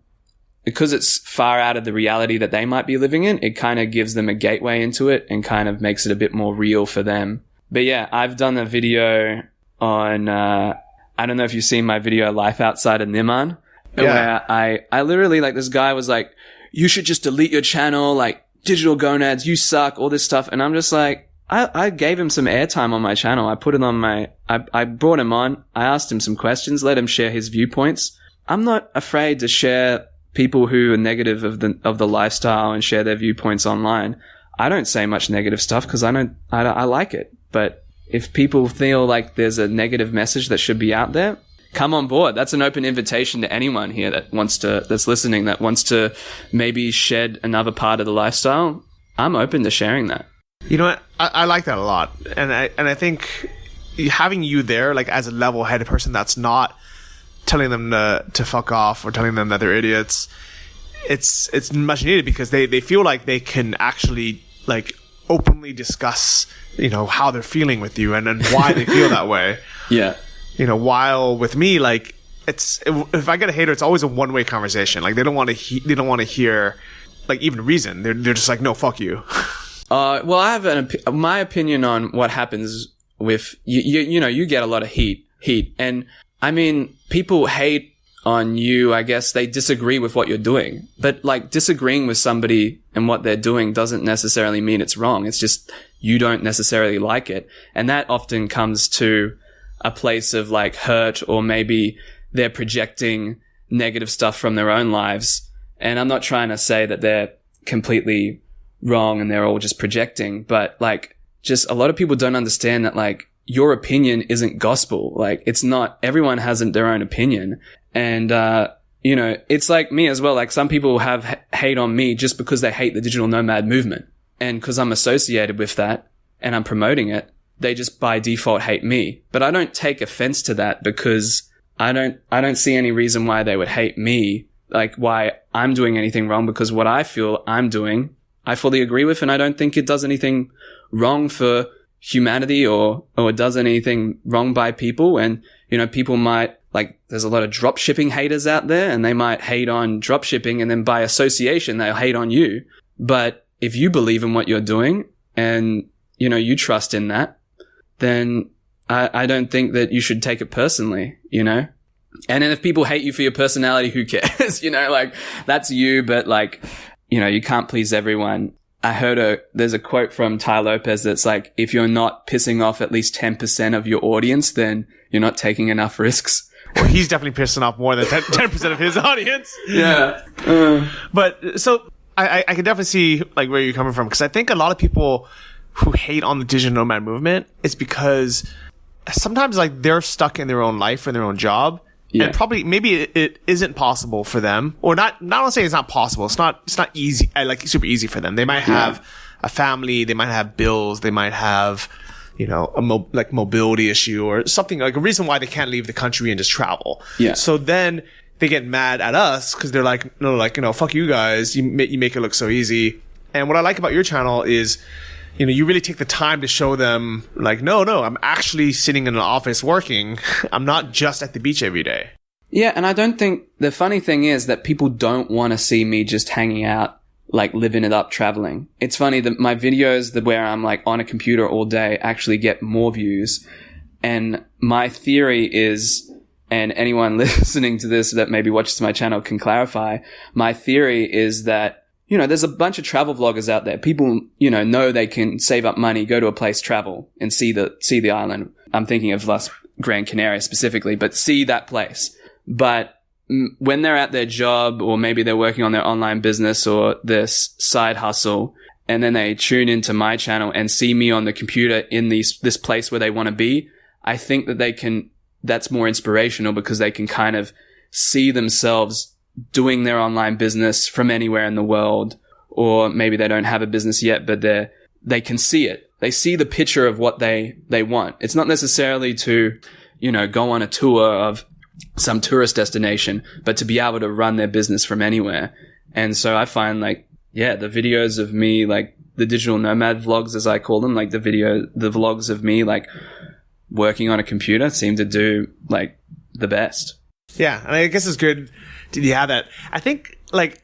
because it's far out of the reality that they might be living in, it kind of gives them a gateway into it and kind of makes it a bit more real for them. But yeah, I've done a video on, I don't know if you've seen my video, Life Outside of Niman, where I literally, like, this guy was like, you should just delete your channel, like, digital gonads, you suck, all this stuff. And I'm just like, I gave him some airtime on my channel. I put it on I brought him on. I asked him some questions, let him share his viewpoints. I'm not afraid to share people who are negative of the lifestyle and share their viewpoints online. I don't say much negative stuff because I like it. But if people feel like there's a negative message that should be out there, come on board. That's an open invitation to anyone here that's listening, that wants to maybe shed another part of the lifestyle. I'm open to sharing that. You know what? I like that a lot. And I think having you there, like as a level-headed person that's not telling them to fuck off or telling them that they're idiots, it's much needed because they feel like they can actually like openly discuss, you know, how they're feeling with you and why they feel that way. Yeah. You know, while with me, like if I get a hater, it's always a one-way conversation. Like they don't want to hear like even reason. They're just like, no, fuck you. Well, I have my opinion on what happens with you know, you get a lot of heat. And I mean, people hate on you. I guess they disagree with what you're doing, but like disagreeing with somebody and what they're doing doesn't necessarily mean it's wrong. It's just you don't necessarily like it. And that often comes to a place of like hurt, or maybe they're projecting negative stuff from their own lives. And I'm not trying to say that they're completely wrong and they're all just projecting, but like just a lot of people don't understand that like your opinion isn't gospel. Like it's not, everyone has their own opinion. And, you know, it's like me as well. Like some people have hate on me just because they hate the digital nomad movement. And because I'm associated with that and I'm promoting it, they just by default hate me. But I don't take offense to that because I don't see any reason why they would hate me, like why I'm doing anything wrong, because what I feel I'm doing, I fully agree with, and I don't think it does anything wrong for humanity or does anything wrong by people. And, you know, people might, like, there's a lot of drop shipping haters out there and they might hate on drop shipping and then by association, they'll hate on you. But if you believe in what you're doing and, you know, you trust in that, then I don't think that you should take it personally, you know? And then if people hate you for your personality, who cares? You know, like, that's you, but like, you know, you can't please everyone. I heard there's a quote from Ty Lopez that's like, if you're not pissing off at least 10% of your audience, then you're not taking enough risks. Well, he's definitely pissing off more than 10% of his audience. Yeah. But so I can definitely see like where you're coming from, because I think a lot of people who hate on the digital nomad movement is because sometimes like they're stuck in their own life or their own job. Yeah. And probably maybe it isn't possible for them, or not saying it's not possible. It's not easy. Like super easy for them. They might have a family. They might have bills. They might have, you know, a mobility issue or something, like a reason why they can't leave the country and just travel. Yeah. So then they get mad at us because they're like, no, like, you know, fuck you guys. You make it look so easy. And what I like about your channel is, you know, you really take the time to show them like, no, I'm actually sitting in an office working. I'm not just at the beach every day. Yeah. And I don't think, the funny thing is that people don't want to see me just hanging out, like living it up, traveling. It's funny that my videos where I'm like on a computer all day actually get more views. And my theory is, and anyone listening to this that maybe watches my channel can clarify, my theory is that, you know, there's a bunch of travel vloggers out there. People, you know they can save up money, go to a place, travel, and see the island. I'm thinking of Gran Canaria specifically, but see that place. But when they're at their job, or maybe they're working on their online business or this side hustle, and then they tune into my channel and see me on the computer in this place where they want to be, I think that that's more inspirational, because they can kind of see themselves doing their online business from anywhere in the world. Or maybe they don't have a business yet, but they can see it. They see the picture of what they want. It's not necessarily to, you know, go on a tour of some tourist destination, but to be able to run their business from anywhere. And so I find like, yeah, the videos of me, like the digital nomad vlogs, as I call them, like the vlogs of me, like working on a computer, seem to do like the best. Yeah. And I guess it's good to have that. I think like,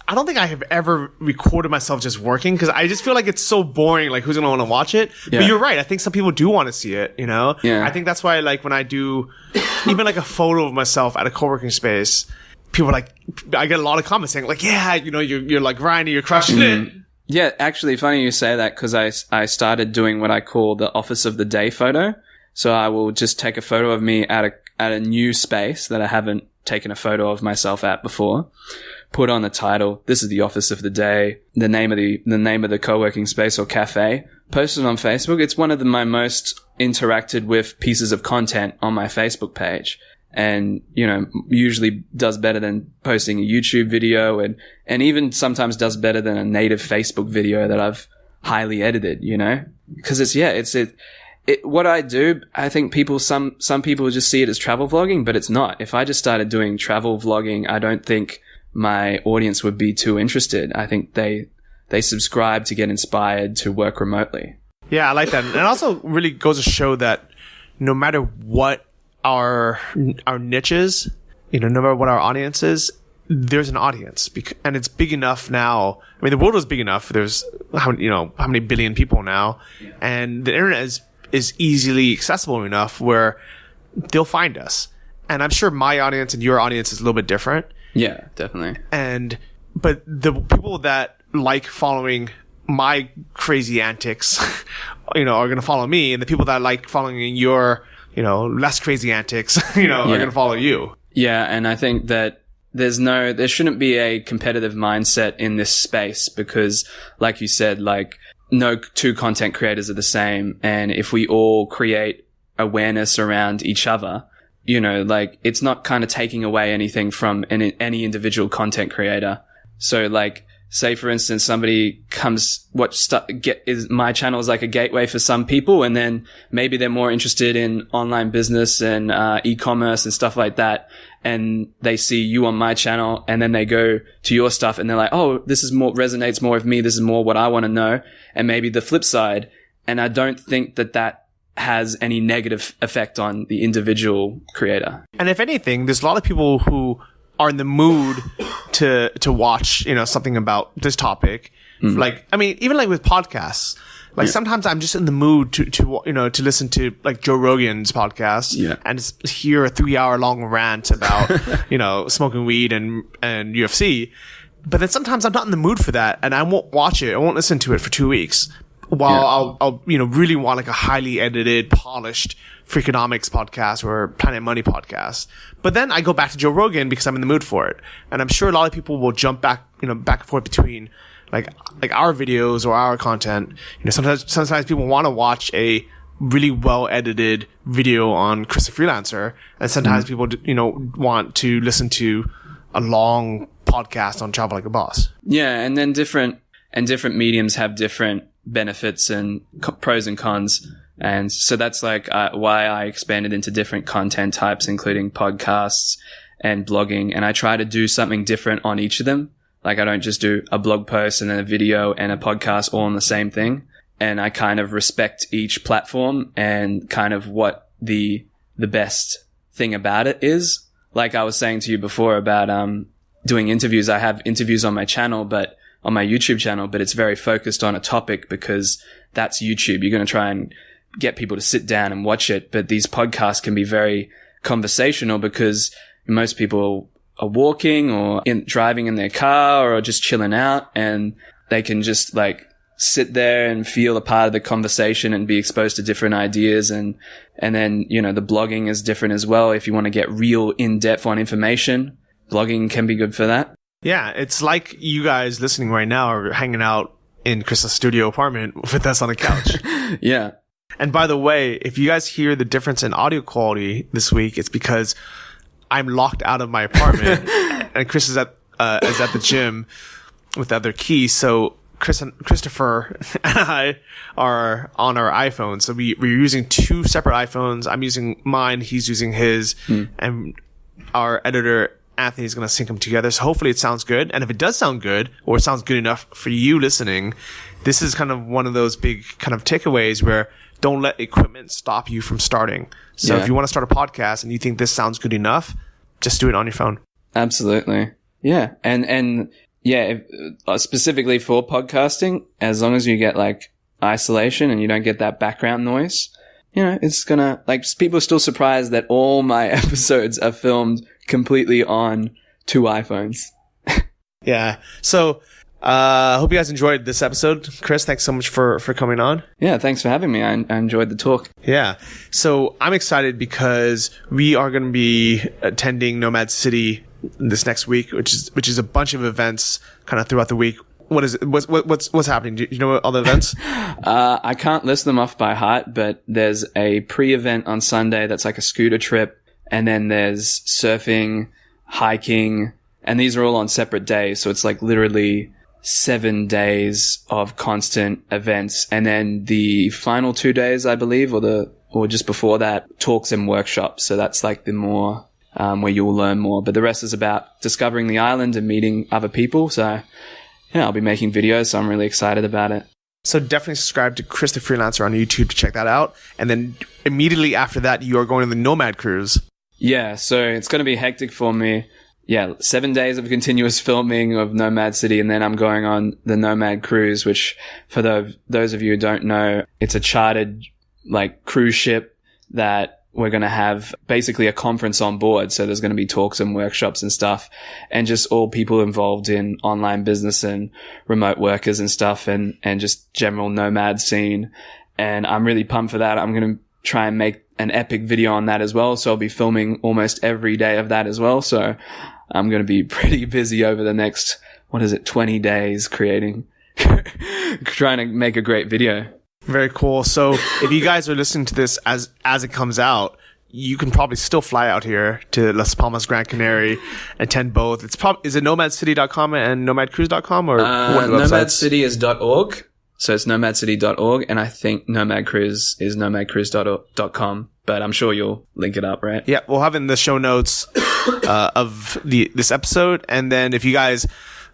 I don't think I have ever recorded myself just working, because I just feel like it's so boring. Like, who's going to want to watch it? Yeah. But you're right. I think some people do want to see it, you know? Yeah. I think that's why, like, when I do even like a photo of myself at a co-working space, people are like, I get a lot of comments saying like, yeah, you know, you're like grinding, you're crushing it. Yeah, actually, funny you say that because I started doing what I call the office of the day photo. So I will just take a photo of me at a new space that I haven't taken a photo of myself at before. Put on the title. This is the office of the day. The name of the co-working space or cafe. Post it on Facebook. It's one of my most interacted with pieces of content on my Facebook page. And, usually does better than posting a YouTube video and even sometimes does better than a native Facebook video that I've highly edited, Because what I do, I think some people just see it as travel vlogging, but it's not. If I just started doing travel vlogging, I don't think my audience would be too interested. I think they subscribe to get inspired to work remotely. Yeah, I like that. And it also really goes to show that no matter what our niche is, no matter what our audience is, there's an audience, and it's big enough now. I mean, the world is big enough. There's how many billion people now, and the internet is easily accessible enough where they'll find us. And I'm sure my audience and your audience is a little bit different. Yeah, definitely. But the people that like following my crazy antics, are going to follow me, and the people that like following your less crazy antics, are going to follow you. Yeah. And I think that there shouldn't be a competitive mindset in this space because, like you said, no two content creators are the same. And if we all create awareness around each other, it's not kind of taking away anything from any individual content creator. So say for instance, somebody comes, my channel is like a gateway for some people, and then maybe they're more interested in online business and e-commerce and stuff like that, and they see you on my channel, and then they go to your stuff, and they're like, oh, this is resonates more with me. This is more what I want to know, and maybe the flip side. And I don't think that has any negative effect on the individual creator. And if anything, there's a lot of people who are in the mood to watch, something about this topic. Even with podcasts, sometimes I'm just in the mood to listen to Joe Rogan's podcast and just hear a 3-hour long rant about, smoking weed and UFC. But then sometimes I'm not in the mood for that, and I won't watch it. I won't listen to it for 2 weeks. While I'll really want a highly edited, polished Freakonomics podcast or Planet Money podcast. But then I go back to Joe Rogan because I'm in the mood for it. And I'm sure a lot of people will jump back, back and forth between our videos or our content. Sometimes people want to watch a really well edited video on Chris the Freelancer, and sometimes people, want to listen to a long podcast on Travel Like a Boss. Yeah. And then different mediums have different benefits and pros and cons. And so that's why I expanded into different content types, including podcasts and blogging. And I try to do something different on each of them. I don't just do a blog post and then a video and a podcast all on the same thing. And I kind of respect each platform and kind of what the best thing about it is. Like I was saying to you before about doing interviews. I have interviews on my channel, but on my YouTube channel, but it's very focused on a topic because that's YouTube. You're going to try and get people to sit down and watch it. But these podcasts can be very conversational because most people are walking or driving in their car or just chilling out, and they can just sit there and feel a part of the conversation and be exposed to different ideas. And then, the blogging is different as well. If you want to get real in-depth on information, blogging can be good for that. Yeah, it's like you guys listening right now are hanging out in Chris's studio apartment with us on the couch. Yeah. And by the way, if you guys hear the difference in audio quality this week, it's because I'm locked out of my apartment and Chris is at the gym with the other keys. So Christopher and I are on our iPhones. So we're using two separate iPhones. I'm using mine, he's using his, and our editor Anthony's going to sync them together. So hopefully it sounds good. And if it does sound good, or it sounds good enough for you listening, this is kind of one of those big kind of takeaways where don't let equipment stop you from starting. So if you want to start a podcast and you think this sounds good enough, just do it on your phone. Absolutely. Yeah. And specifically for podcasting, as long as you get isolation and you don't get that background noise, it's gonna, people are still surprised that all my episodes are filmed completely on 2 iPhones. Yeah. So Hope you guys enjoyed this episode. Chris, thanks so much for coming on. Yeah, thanks for having me. I enjoyed the talk. Yeah. So I'm excited because we are going to be attending Nomad City this next week, which is a bunch of events kind of throughout the week. What is it? What's happening? Do you know all the events? I can't list them off by heart, but there's a pre-event on Sunday that's like a scooter trip, and then there's surfing, hiking, and these are all on separate days. So it's like literally 7 days of constant events, and then the final 2 days, I believe, or just before that, talks and workshops. So that's like the more where you'll learn more. But the rest is about discovering the island and meeting other people. So yeah, I'll be making videos, so I'm really excited about it. So definitely subscribe to Chris the Freelancer on YouTube to check that out. And then immediately after that, you are going to the Nomad cruise. Yeah, so it's going to be hectic for me. Yeah, 7 days of continuous filming of Nomad City, and then I'm going on the Nomad cruise, which for those of you who don't know, it's a chartered like cruise ship that we're going to have basically a conference on board. So there's going to be talks and workshops and stuff, and just all people involved in online business and remote workers and stuff, and just general nomad scene. And I'm really pumped for that. I'm going to try and make an epic video on that as well. So I'll be filming almost every day of that as well. So I'm going to be pretty busy over the next, 20 days trying to make a great video. Very cool. So if you guys are listening to this as it comes out, you can probably still fly out here to Las Palmas, Gran Canaria, attend both. Is it nomadcity.com and nomadcruise.com, or one of the websites? Nomadcity is .org. So it's nomadcity.org, and I think Nomad Cruise is nomadcruise.com, but I'm sure you'll link it up, right? Yeah, we'll have it in the show notes of this episode. And then if you guys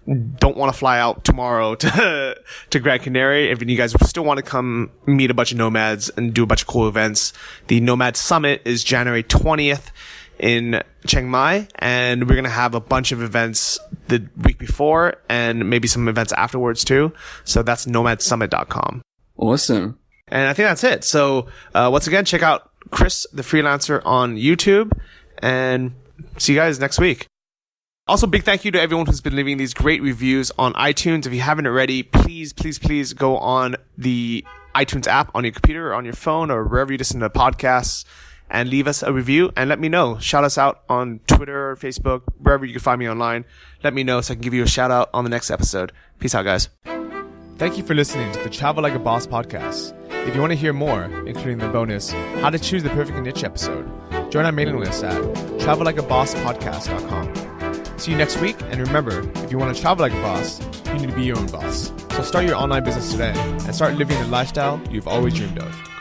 don't want to fly out tomorrow to Gran Canaria, if you guys still want to come meet a bunch of nomads and do a bunch of cool events, the Nomad Summit is January 20th in Chiang Mai, and we're going to have a bunch of events the week before and maybe some events afterwards too. So that's nomadsummit.com. Awesome. And I think that's it. So once again, check out Chris the Freelancer on YouTube, and see you guys next week. Also, big thank you to everyone who's been leaving these great reviews on iTunes. If you haven't already, please go on the iTunes app on your computer or on your phone or wherever you listen to podcasts and leave us a review and let me know. Shout us out on Twitter or Facebook, wherever you can find me online. Let me know so I can give you a shout out on the next episode. Peace out, guys. Thank you for listening to the Travel Like a Boss podcast. If you want to hear more, including the bonus, How to Choose the Perfect Niche episode, join our mailing list at travellikeabosspodcast.com. See you next week, and remember, if you want to travel like a boss, you need to be your own boss. So start your online business today and start living the lifestyle you've always dreamed of.